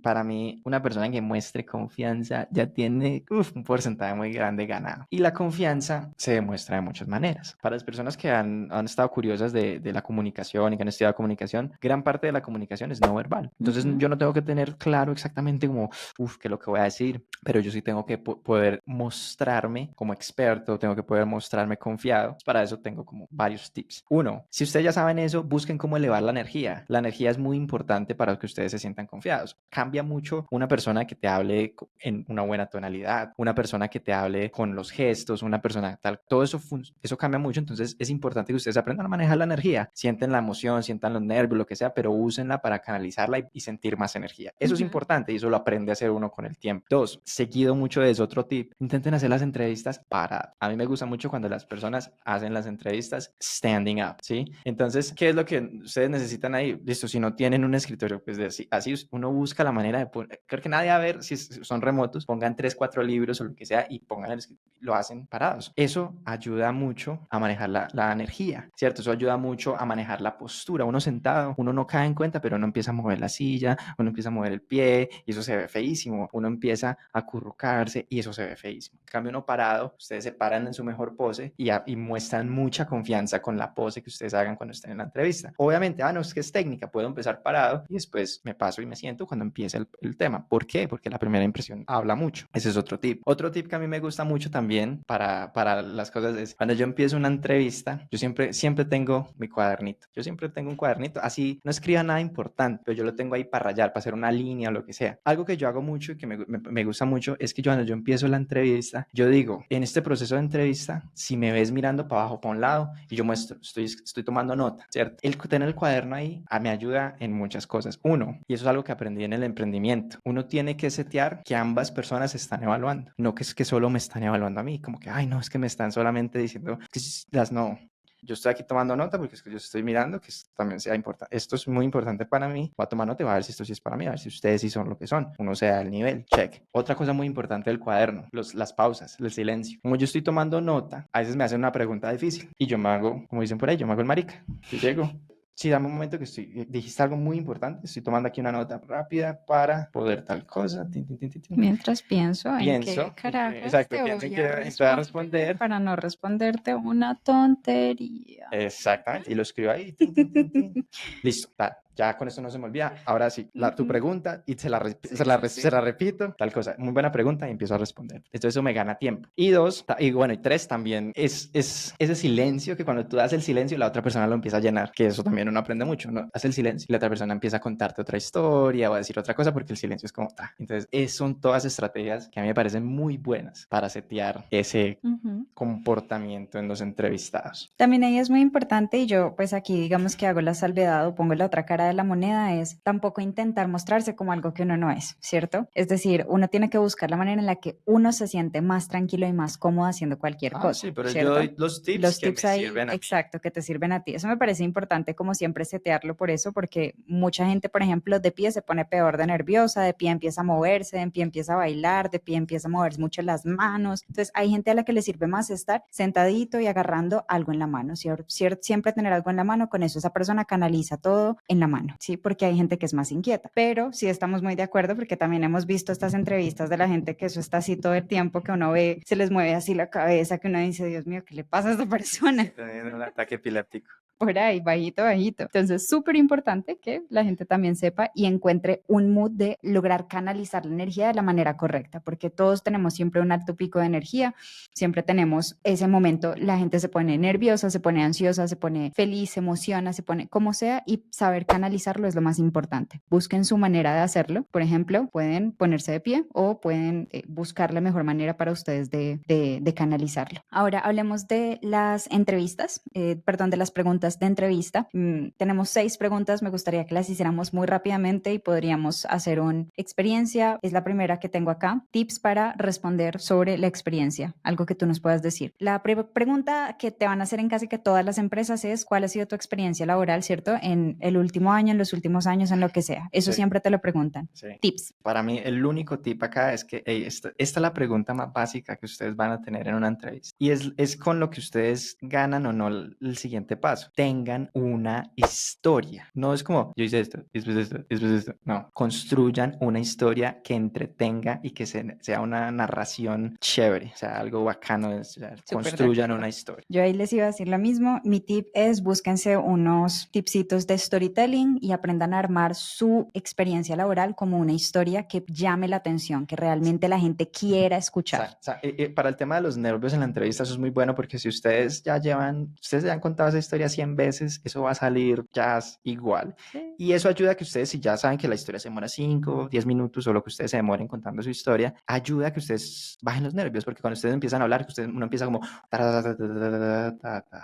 Para mí, una persona que muestre confianza ya tiene un porcentaje muy grande ganado. Y la confianza se demuestra de muchas maneras. Para las personas que han estado curiosas de la comunicación y que han estudiado comunicación, gran parte de la comunicación es no verbal. Entonces, yo no tengo que tener claro exactamente como, qué es lo que voy a decir, pero yo sí tengo que poder mostrarme como experto, tengo que poder mostrarme confiado. Para eso tengo como varios tips. Uno, si ustedes ya saben eso, busquen cómo elevar la energía. La energía es muy importante para que ustedes se sientan confiados. Cambia mucho una persona que te hable en una buena tonalidad, una persona que te hable con los gestos, una persona tal, todo eso cambia mucho, entonces es importante que ustedes aprendan a manejar la energía, sienten la emoción, sientan los nervios, lo que sea, pero úsenla para canalizarla y sentir más energía. Eso es importante y eso lo aprende a hacer uno con el tiempo. Dos, seguido mucho de eso, otro tip, intenten hacer las entrevistas paradas. A mí me gusta mucho cuando las personas hacen las entrevistas standing up, ¿sí? Entonces, ¿qué es lo que ustedes necesitan ahí? Listo, si no tienen un escritorio, pues así uno busca la manera de poner, creo que nadie va a ver si son remotos, pongan 3, 4 libros o lo que sea y pongan el escritorio, lo hacen parados. Eso ayuda mucho a manejar la energía, ¿cierto? Eso ayuda mucho a manejar la postura. Uno sentado, uno no cae en cuenta, pero uno empieza a mover la silla, uno empieza a mover el pie y eso se ve feísimo. Uno empieza a acurrucarse y eso se ve feísimo. En cambio, uno parado, ustedes se paran en su mejor pose y muestran mucha confianza con la pose que ustedes hagan cuando estén en la entrevista. Obviamente, no, es que es técnica, puedo empezar parado y después me paso y me siento cuando empiece el tema. ¿Por qué? Porque la primera impresión habla mucho. Ese es otro tip. Otro tip que a mí me gusta mucho también para las cosas es cuando yo empiezo una entrevista, yo siempre tengo mi cuadernito. Yo siempre tengo un cuadernito, así no escriba nada importante, pero yo lo tengo ahí para rayar, para hacer una línea o lo que sea. Algo que yo hago mucho y que me gusta mucho es que cuando yo empiezo la entrevista, yo digo, en este proceso de entrevista, si me ves mirando para abajo, para un lado, y yo muestro, estoy tomando nota, ¿cierto? El tener el cuaderno ahí me ayuda en muchas cosas. Uno, y eso es algo que aprendí en el emprendimiento, uno tiene que setear que ambas personas se están evaluando, no que es que solo me están evaluando a mí, como que, ay, no, es que me están solamente diciendo que las no. Yo estoy aquí tomando nota porque es que yo estoy mirando que esto también sea importante. Esto es muy importante para mí. Voy a tomar nota y voy a ver si esto sí es para mí, a ver si ustedes sí son lo que son. Uno se da el nivel, check. Otra cosa muy importante del cuaderno, las pausas, el silencio. Como yo estoy tomando nota, a veces me hacen una pregunta difícil y yo me hago, como dicen por ahí, yo me hago el marica. Yo llego, Sí, dame un momento que dijiste algo muy importante, estoy tomando aquí una nota rápida para poder tal cosa. Tin, tin, tin, tin, tin. Mientras pienso en qué carajos Exacto, te pienso en voy que a te voy a responder responder. para no responderte una tontería. Exactamente, y lo escribo ahí. Tin, tin, tin, tin. Listo, ya con esto no se me olvida. Ahora sí, tu Ujú. pregunta y se la, Sí, sí, se sí. la repito, tal cosa. Muy buena pregunta y empiezo a responder. Entonces eso me gana tiempo. Y dos, y bueno, y tres también es ese silencio que cuando tú das el silencio la otra persona lo empieza a llenar, que eso también uno aprende mucho, ¿no? Hace el silencio y la otra persona empieza a contarte otra historia o a decir otra cosa porque el silencio es como, Entonces, son todas estrategias que a mí me parecen muy buenas para setear ese Ujú. comportamiento en los entrevistados. También ahí es muy importante y yo pues aquí digamos que hago la salvedad o pongo la otra cara de la moneda es tampoco intentar mostrarse como algo que uno no es, ¿cierto? Es decir, uno tiene que buscar la manera en la que uno se siente más tranquilo y más cómodo haciendo cualquier cosa, Sí, pero yo ¿cierto? doy los tips Los que tips me ahí, sirven a mí. exacto, que te sirven a ti. Eso me parece importante como siempre setearlo por eso, porque mucha gente, por ejemplo, de pie se pone peor de nerviosa, de pie empieza a moverse, de pie empieza a bailar, de pie empieza a mover mucho las manos. Entonces hay gente a la que le sirve más estar sentadito y agarrando algo en la mano, siempre tener algo en la mano, con eso esa persona canaliza todo en la mano, ¿sí? Porque hay gente que es más inquieta, pero sí estamos muy de acuerdo porque también hemos visto estas entrevistas de la gente que eso está así todo el tiempo, que uno ve, se les mueve así la cabeza, que uno dice, Dios mío, ¿qué le pasa a esta persona? Teniendo un ataque epiléptico. Por ahí, bajito, bajito. Entonces, súper importante que la gente también sepa y encuentre un mood de lograr canalizar la energía de la manera correcta, porque todos tenemos siempre un alto pico de energía, siempre tenemos ese momento, la gente se pone nerviosa, se pone ansiosa, se pone feliz, se emociona, se pone como sea y saber canalizarlo es lo más importante. Busquen su manera de hacerlo. Por ejemplo, pueden ponerse de pie o pueden buscar la mejor manera para ustedes de canalizarlo. Ahora hablemos de las entrevistas, perdón, de las preguntas de entrevista. Tenemos 6 preguntas, me gustaría que las hiciéramos muy rápidamente y podríamos hacer una experiencia. Es la primera que tengo acá. Tips para responder sobre la experiencia, algo que tú nos puedas decir. La pregunta que te van a hacer en casi que todas las empresas es ¿cuál ha sido tu experiencia laboral, cierto? En el último año, en los últimos años, en lo que sea. Eso Sí, siempre te lo preguntan. sí. Tips. Para mí, el único tip acá es que esta es la pregunta más básica que ustedes van a tener en una entrevista. Y es con lo que ustedes ganan o no el siguiente paso. Tengan una historia. No es como, yo hice esto, después esto, después esto. No, construyan una historia que entretenga y que sea una narración chévere, o sea, algo bacano. Súper de Construyan acuerdo. una historia. Yo ahí les iba a decir lo mismo. Mi tip es búsquense unos tipsitos de storytelling y aprendan a armar su experiencia laboral como una historia que llame la atención, que realmente la gente quiera escuchar. Para el tema de los nervios en la entrevista, eso es muy bueno porque si ustedes ustedes ya han contado esa historia 100 veces, eso va a salir ya igual. Sí. Y eso ayuda a que ustedes, si ya saben que la historia se demora 5, 10 minutos o lo que ustedes se demoren contando su historia, ayuda a que ustedes bajen los nervios porque cuando ustedes empiezan a hablar, uno empieza como...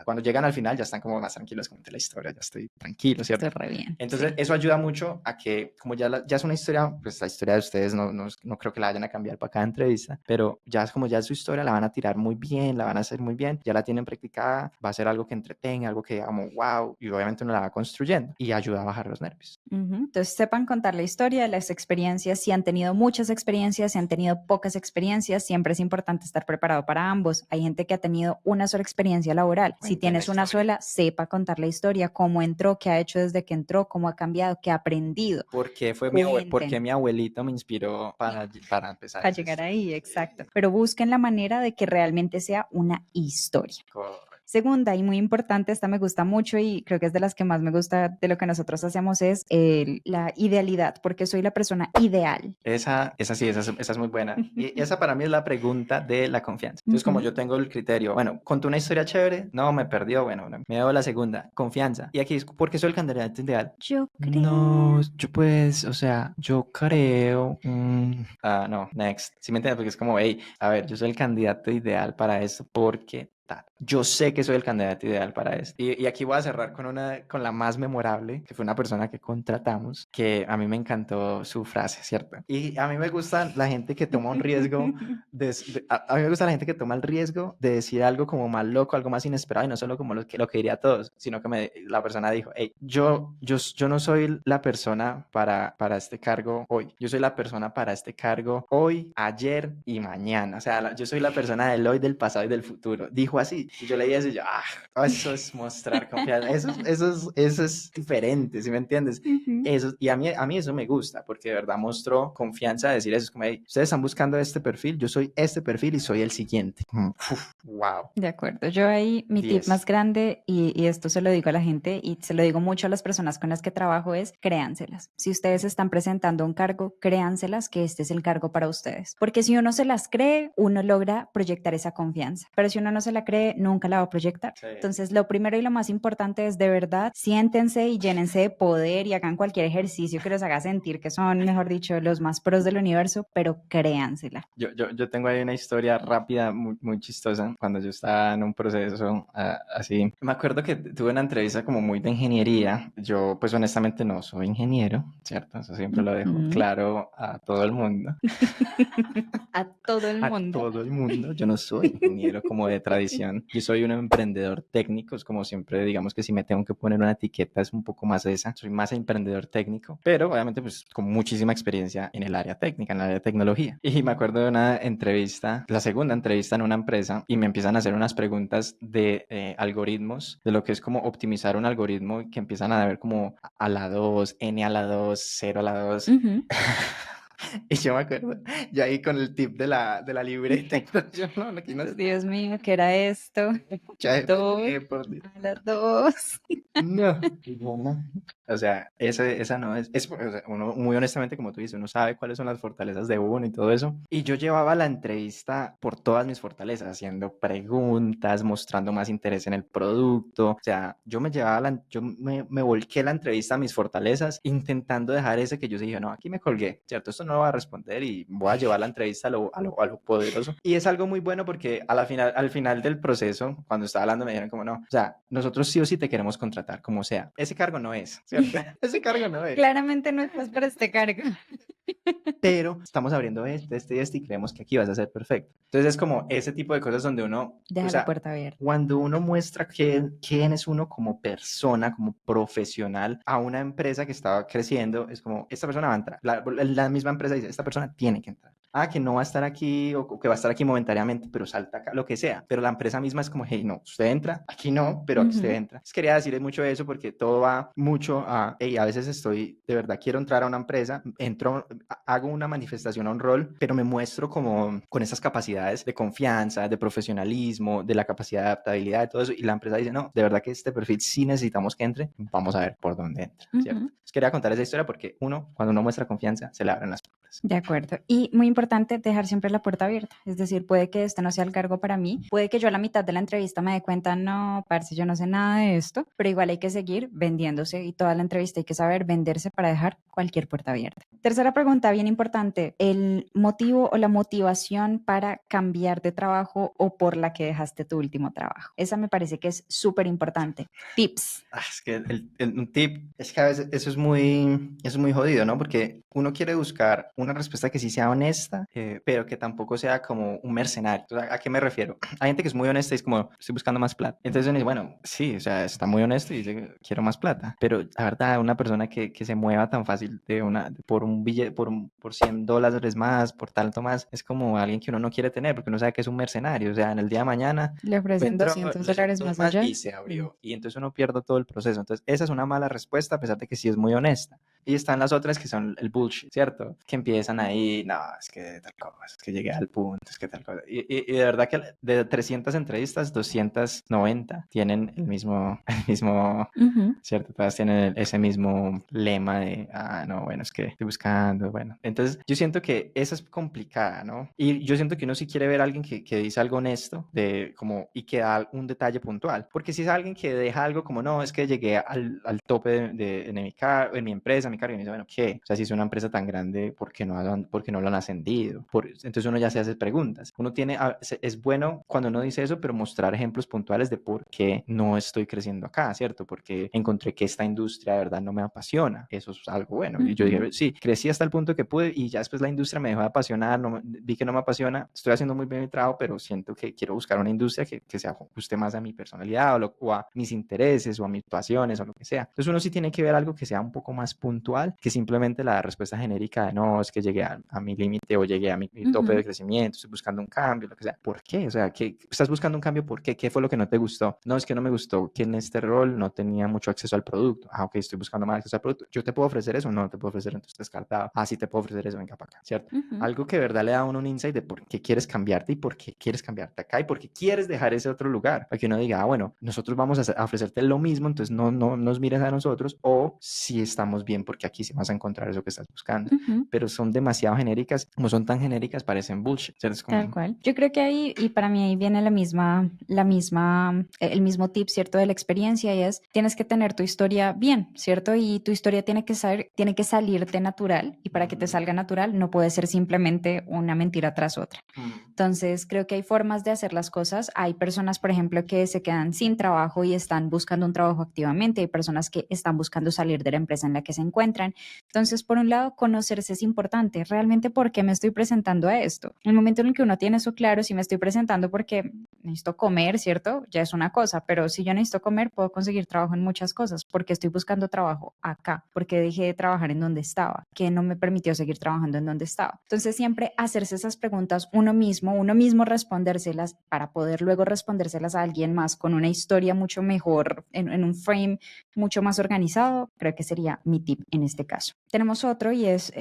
Cuando llegan al final ya están como más tranquilos, como la historia, ya estoy tranquilo, ¿cierto? Estoy re bien. Entonces, Sí. eso ayuda mucho a que, como ya es una historia, pues la historia de ustedes no creo que la vayan a cambiar para cada entrevista, pero ya es como ya es su historia, la van a tirar muy bien, la van a hacer muy bien, ya la tienen practicada, va a ser algo que entretenga, algo que digamos, wow, y obviamente uno la va construyendo y ayuda a bajar los nervios. Entonces, sepan contar la historia, las experiencias, si han tenido muchas experiencias, si han tenido pocas experiencias, siempre es importante estar preparado para ambos. Hay gente que ha tenido una sola experiencia laboral. Si Cuenten la tienes una historia. sola, sepa contar la historia, cómo entró, qué ha hecho desde que entró, cómo ha cambiado, qué ha aprendido. ¿Por qué Cuenten mi abuelito me inspiró para empezar para esa llegar historia? ahí, exacto. Pero busquen la manera de que realmente sea una historia. Correcto. Segunda y muy importante, esta me gusta mucho y creo que es de las que más me gusta de lo que nosotros hacemos es la idealidad, porque soy la persona ideal. Esa es muy buena. Y esa para mí es la pregunta de la confianza. Entonces, como Ujú. yo tengo el criterio, bueno, contó una historia chévere, no, me perdió, bueno, me debo la segunda, confianza. Y aquí es porque soy el candidato ideal. Yo No, creo. yo pues, o sea, yo creo. No, next. ¿Sí me entiendes? Porque es como, hey, a ver, yo soy el candidato ideal para esto porque tal. Yo sé que soy el candidato ideal para esto. Y aquí voy a cerrar con la más memorable, que fue una persona que contratamos, que a mí me encantó su frase, ¿cierto? Y a mí me gusta la gente que toma un riesgo, a mí me gusta la gente que toma el riesgo de decir algo como más loco, algo más inesperado y no solo como lo que diría a todos, sino que la persona dijo, hey, yo no soy la persona para este cargo hoy, yo soy la persona para este cargo hoy, ayer y mañana, o sea, yo soy la persona del hoy, del pasado y del futuro. Dijo dijo así. Y yo leía eso y yo, eso es mostrar confianza. Eso es diferente, ¿sí me entiendes? Ujú. Eso, y a mí eso me gusta, porque de verdad mostró confianza de decir eso. Es como, hey, ustedes están buscando este perfil, yo soy este perfil y soy el siguiente. Wow. De acuerdo, yo ahí mi tip 10. más grande y esto se lo digo a la gente y se lo digo mucho a las personas con las que trabajo es créanselas. Si ustedes están presentando un cargo, créanselas que este es el cargo para ustedes. Porque si uno se las cree, uno logra proyectar esa confianza. Pero si uno no se la cree, nunca la va a proyectar. Sí. Entonces, lo primero y lo más importante es de verdad, siéntense y llénense de poder y hagan cualquier ejercicio que los haga sentir que son, mejor dicho, los más pros del universo, pero créansela. Yo tengo ahí una historia rápida, muy, muy chistosa, cuando yo estaba en un proceso así. Me acuerdo que tuve una entrevista como muy de ingeniería. Yo, pues honestamente no soy ingeniero, ¿cierto? Eso siempre lo dejo Ujú. claro a todo el mundo. A todo el A mundo. todo el mundo. Yo no soy ingeniero como de tradición. Yo soy un emprendedor técnico. Es como siempre, digamos que si me tengo que poner una etiqueta es un poco más esa. Soy más emprendedor técnico, pero obviamente pues con muchísima experiencia en el área técnica, en el área de tecnología. Y me acuerdo de una entrevista, la segunda entrevista en una empresa, y me empiezan a hacer unas preguntas de algoritmos, de lo que es como optimizar un algoritmo, que empiezan a ver como a la 2 n a la 2 0 a la 2. Ujú. Y yo me acuerdo, yo ahí con el tip de la libreta, entonces yo no, aquí no está. Dios mío, ¿qué era esto? Dos Por Dios. a las dos. No, no. O sea, esa no es o sea, uno, muy honestamente, como tú dices, uno sabe cuáles son las fortalezas de uno y todo eso. Y yo llevaba la entrevista por todas mis fortalezas, haciendo preguntas, mostrando más interés en el producto. O sea, yo me volqué la entrevista a mis fortalezas, intentando dejar ese que yo dije, no, aquí me colgué, ¿cierto? Esto no lo voy a responder y voy a llevar la entrevista a lo poderoso. Y es algo muy bueno porque al final del proceso, cuando estaba hablando, me dijeron como, no, o sea, nosotros sí o sí te queremos contratar, como sea. Ese cargo no es, ¿cierto? Ese cargo no es. Claramente no estás para este cargo. Pero estamos abriendo este y creemos que aquí vas a ser perfecto. Entonces es como ese tipo de cosas donde uno, o Deja la sea, puerta abierta. cuando uno muestra quién es uno como persona, como profesional, a una empresa que estaba creciendo, es como, esta persona va a entrar. La misma empresa dice, esta persona tiene que entrar. Que no va a estar aquí o que va a estar aquí momentáneamente, pero salta acá, lo que sea. Pero la empresa misma es como, hey, no, usted entra, aquí no, pero aquí usted Ujú. entra. Entonces quería decirles mucho eso porque todo va mucho hey, a veces de verdad quiero entrar a una empresa, hago una manifestación a un rol, pero me muestro como con esas capacidades de confianza, de profesionalismo, de la capacidad de adaptabilidad, de todo eso, y la empresa dice, no, de verdad que este perfil sí necesitamos que entre, vamos a ver por dónde entra, ¿cierto? Ujú. Entonces, quería contar esa historia porque cuando uno muestra confianza, se le abren las puertas. De acuerdo. Y muy importante dejar siempre la puerta abierta. Es decir, puede que este no sea el cargo para mí. Puede que yo a la mitad de la entrevista me dé cuenta, no, parce, yo no sé nada de esto, pero igual hay que seguir vendiéndose y toda la entrevista hay que saber venderse para dejar cualquier puerta abierta. Tercera pregunta, bien importante, el motivo o la motivación para cambiar de trabajo o por la que dejaste tu último trabajo. Esa me parece que es súper importante. Tips. Es que un tip es que a veces eso es muy jodido, ¿no? Porque uno quiere buscar una respuesta que sí sea honesta, pero que tampoco sea como un mercenario. Entonces, ¿a qué me refiero? Hay gente que es muy honesta y es como, estoy buscando más plata. Entonces uno dice, bueno, sí, o sea, está muy honesto y dice, quiero más plata. Pero la verdad, una persona que se mueva tan fácil por un billete, por $100 más, por tanto más, es como alguien que uno no quiere tener porque uno sabe que es un mercenario. O sea, en el día de mañana Le ofrecen entró, $200 más más allá. y se abrió. Y entonces uno pierde todo el proceso. Entonces, esa es una mala respuesta, a pesar de que sí es muy honesta. Y están las otras que son el bullshit, ¿cierto? Que empiezan ahí, no, es que tal cosa, es que llegué al punto, es que tal cosa. Y de verdad que de 300 entrevistas, 290 tienen el mismo, Ujú. ¿cierto? Todas tienen ese mismo lema de, no, bueno, es que estoy buscando, bueno. Entonces, yo siento que esa es complicada, ¿no? Y yo siento que uno sí quiere ver a alguien que dice algo honesto y que da un detalle puntual. Porque si es alguien que deja algo como, no, es que llegué al tope en mi empresa, mi cargo, y me dice, bueno, ¿qué? O sea, si es una empresa tan grande, ¿por qué no lo han ascendido? Entonces uno ya se hace preguntas. Es bueno cuando uno dice eso, pero mostrar ejemplos puntuales de por qué no estoy creciendo acá, ¿cierto? Porque encontré que esta industria de verdad no me apasiona. Eso es algo bueno. Y yo dije, sí, crecí hasta el punto que pude y ya después la industria me dejó de apasionar, vi que no me apasiona, estoy haciendo muy bien mi trabajo, pero siento que quiero buscar una industria que se ajuste más a mi personalidad o a mis intereses o a mis pasiones o lo que sea. Entonces uno sí tiene que ver algo que sea un poco más puntual que simplemente la respuesta genérica de no, es que llegué a mi límite o llegué a mi tope de crecimiento, estoy buscando un cambio, lo que sea. ¿Por qué? O sea, ¿qué, estás buscando un cambio? ¿Por qué? ¿Qué fue lo que no te gustó? No, es que no me gustó que en este rol no tenía mucho acceso al producto. Ah, ok, estoy buscando más acceso al producto. ¿Yo te puedo ofrecer eso? No te puedo ofrecer, entonces descartado. Ah, sí te puedo ofrecer eso, venga para acá, ¿cierto? Algo que de verdad le da a uno un insight de por qué quieres cambiarte y por qué quieres cambiarte acá y por qué quieres dejar ese otro lugar. Para que uno diga, ah, bueno, nosotros vamos a ofrecerte lo mismo, entonces no nos mires a nosotros, o si estamos bien porque aquí sí vas a encontrar eso que estás buscando. Pero son demasiado genéricas, como son tan genéricas, parecen bullshit. ¿Cierto? Es como... Tal cual. Yo creo que ahí, y para mí ahí viene el mismo tip, ¿cierto? De la experiencia, y es, tienes que tener tu historia bien, ¿cierto? Y tu historia tiene que salirte natural, y para que te salga natural no puede ser simplemente una mentira tras otra. Entonces, creo que hay formas de hacer las cosas. Hay personas, por ejemplo, que se quedan sin trabajo y están buscando un trabajo activamente. Hay personas que están buscando salir de la empresa en la que se encuentran. Entonces, por un lado, conocerse es importante. ¿Realmente por qué me estoy presentando a esto? En el momento en el que uno tiene eso claro, si me estoy presentando porque necesito comer, ¿cierto? Ya es una cosa, pero si yo necesito comer, puedo conseguir trabajo en muchas cosas, porque estoy buscando trabajo acá, porque dejé de trabajar en donde estaba, que no me permitió seguir trabajando en donde estaba. Entonces, siempre hacerse esas preguntas uno mismo respondérselas para poder luego respondérselas a alguien más con una historia mucho mejor, en un frame mucho más organizado, creo que sería mi tip en este caso. Tenemos otro, y es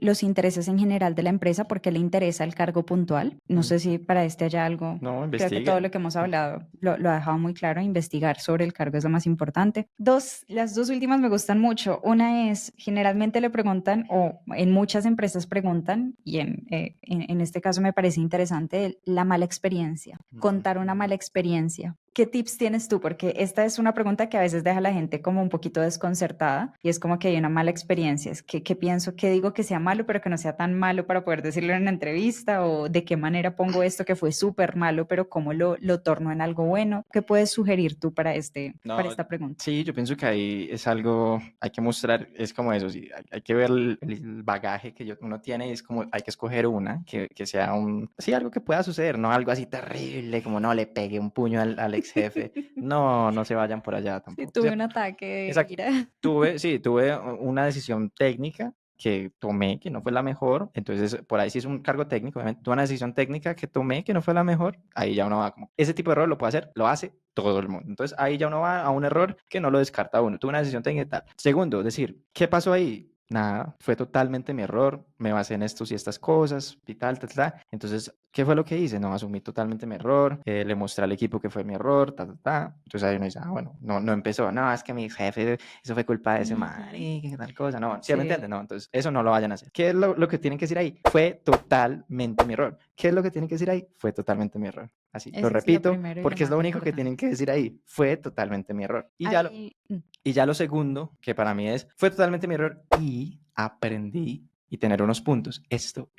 los intereses en general de la empresa, porque le interesa el cargo puntual. No sé si para este haya algo. No, Creo que todo lo que hemos hablado lo ha dejado muy claro. Investigar sobre el cargo es lo más importante. Las dos últimas me gustan mucho. Una es, generalmente le preguntan, o en muchas empresas preguntan, y en este caso me parece interesante, la mala experiencia. Contar una mala experiencia. ¿Qué tips tienes tú? Porque esta es una pregunta que a veces deja a la gente como un poquito desconcertada, y es como que hay una mala experiencia. Es que pienso, que digo que sea malo, pero que no sea tan malo para poder decirlo en una entrevista, o de qué manera pongo esto que fue súper malo, pero cómo lo torno en algo bueno. ¿Qué puedes sugerir tú para esta pregunta? Sí, yo pienso que ahí es algo, hay que mostrar, es como eso, sí, hay que ver el bagaje que uno tiene, y es como hay que escoger una que sea sí, algo que pueda suceder, no algo así terrible, como no le pegue un puño al ex jefe. No se vayan por allá Sí, tampoco, tuve un ¿cierto? ataque de Exacto. ira. Tuve una decisión técnica que tomé que no fue la mejor, entonces por ahí sí es un cargo técnico, obviamente, tuve una decisión técnica que tomé que no fue la mejor, ahí ya uno va como, ese tipo de error lo puede hacer, lo hace todo el mundo, entonces ahí ya uno va a un error que no lo descarta uno, tuve una decisión técnica y tal. Segundo, decir, ¿qué pasó ahí? Nada, fue totalmente mi error, me basé en estos y estas cosas y tal. Entonces, ¿qué fue lo que hice? No, asumí totalmente mi error, le mostré al equipo que fue mi error, Entonces ahí uno dice, bueno, no empezó, no, es que mi jefe, eso fue culpa de ese man y qué tal cosa, no, ¿sí me entiendes? Sí. No, entonces eso no lo vayan a hacer. ¿Qué es lo que tienen que decir ahí? Fue totalmente mi error. ¿Qué es lo que tienen que decir ahí? Fue totalmente mi error. Así, lo Ese es lo repito, primero y lo porque es lo más único que importante. tienen que decir ahí. Fue totalmente mi error. Ahí, Y ya lo segundo, que para mí es, fue totalmente mi error y aprendí y tener unos puntos. Esto,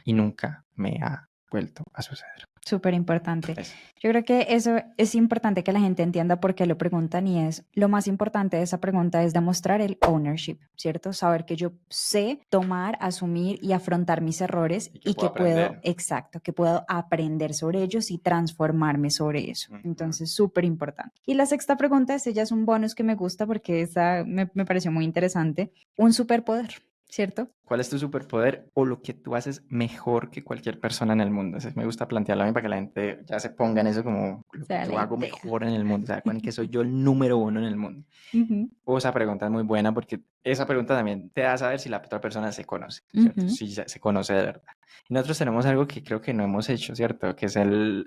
y nunca me ha vuelto a suceder. súper importante. Eso. Yo creo que eso es importante que la gente entienda por qué lo preguntan, y es lo más importante de esa pregunta es demostrar el ownership, ¿cierto? Saber que yo sé tomar, asumir y afrontar mis errores, Y que y puedo que puedo, aprender. exacto, que puedo aprender sobre ellos y transformarme sobre eso. Entonces, súper importante. Y la sexta pregunta, ese ya es un bonus que me gusta porque esa me pareció muy interesante. Un superpoder, ¿cierto? ¿Cuál es tu superpoder o lo que tú haces mejor que cualquier persona en el mundo? Eso me gusta plantearlo a mí para que la gente ya se ponga en eso como O lo que sea, yo la hago idea. mejor en el mundo. O sea, con que soy yo el número uno en el mundo. Ujú, Esa pregunta es muy buena porque esa pregunta también te da a saber si la otra persona se conoce, ¿cierto? ujú. Si se conoce de verdad. Y nosotros tenemos algo que creo que no hemos hecho, ¿cierto? Que es el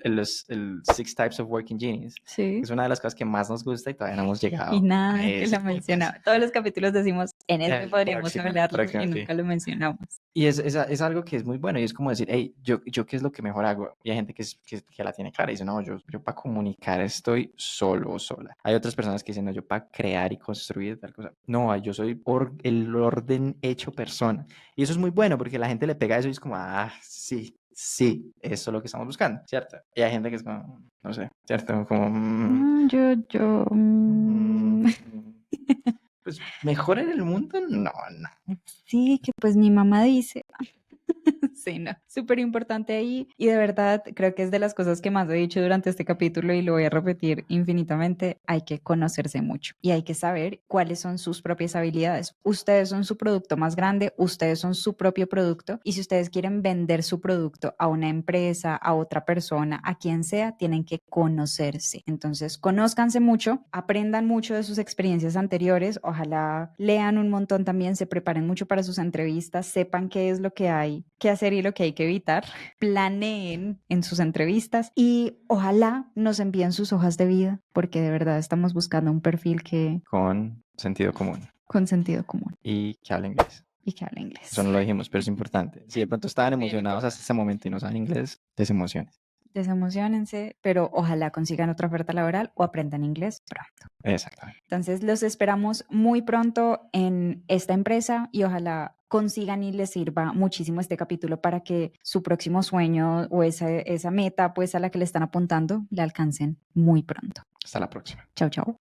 Six Types of Working Genius. Sí. Es una de las cosas que más nos gusta y todavía no hemos Y llegado a nada, que ese lo podcast. mencionaba. Todos los capítulos decimos, en este El podríamos hablarlo, próximo, y sí. nunca lo mencionamos. Y es algo que es muy bueno y es como decir, hey, yo qué es lo que mejor hago. Y hay gente que la tiene clara y dice, no, yo para comunicar estoy solo o sola. Hay otras personas que dicen, no, yo para crear y construir tal cosa. No, yo soy el orden hecho persona. Y eso es muy bueno porque la gente le pega eso y es como, ah, sí, eso es lo que estamos buscando, ¿cierto? Y hay gente que es como, no sé, ¿cierto? Como, Yo, pues mejor en el mundo, no. sí, que pues mi mamá dice. Sí, no, súper importante ahí y de verdad creo que es de las cosas que más he dicho durante este capítulo y lo voy a repetir infinitamente, hay que conocerse mucho y hay que saber cuáles son sus propias habilidades. Ustedes son su producto más grande, ustedes son su propio producto y si ustedes quieren vender su producto a una empresa, a otra persona, a quien sea, tienen que conocerse. Entonces, conózcanse mucho, aprendan mucho de sus experiencias anteriores, ojalá lean un montón también, se preparen mucho para sus entrevistas, sepan qué es lo que hay que hacer y lo que hay que evitar, planeen en sus entrevistas y ojalá nos envíen sus hojas de vida, porque de verdad estamos buscando un perfil que Con sentido común con sentido común y que hable inglés. y que hable inglés. Eso no lo dijimos, pero es importante. Si de pronto estaban emocionados hasta este momento y no saben inglés, desemociones. Desemociónense, pero ojalá consigan otra oferta laboral o aprendan inglés pronto. Exactamente. Entonces los esperamos muy pronto en esta empresa y ojalá consigan y les sirva muchísimo este capítulo para que su próximo sueño o esa meta pues a la que le están apuntando la alcancen muy pronto. Hasta la próxima. Chao, chao.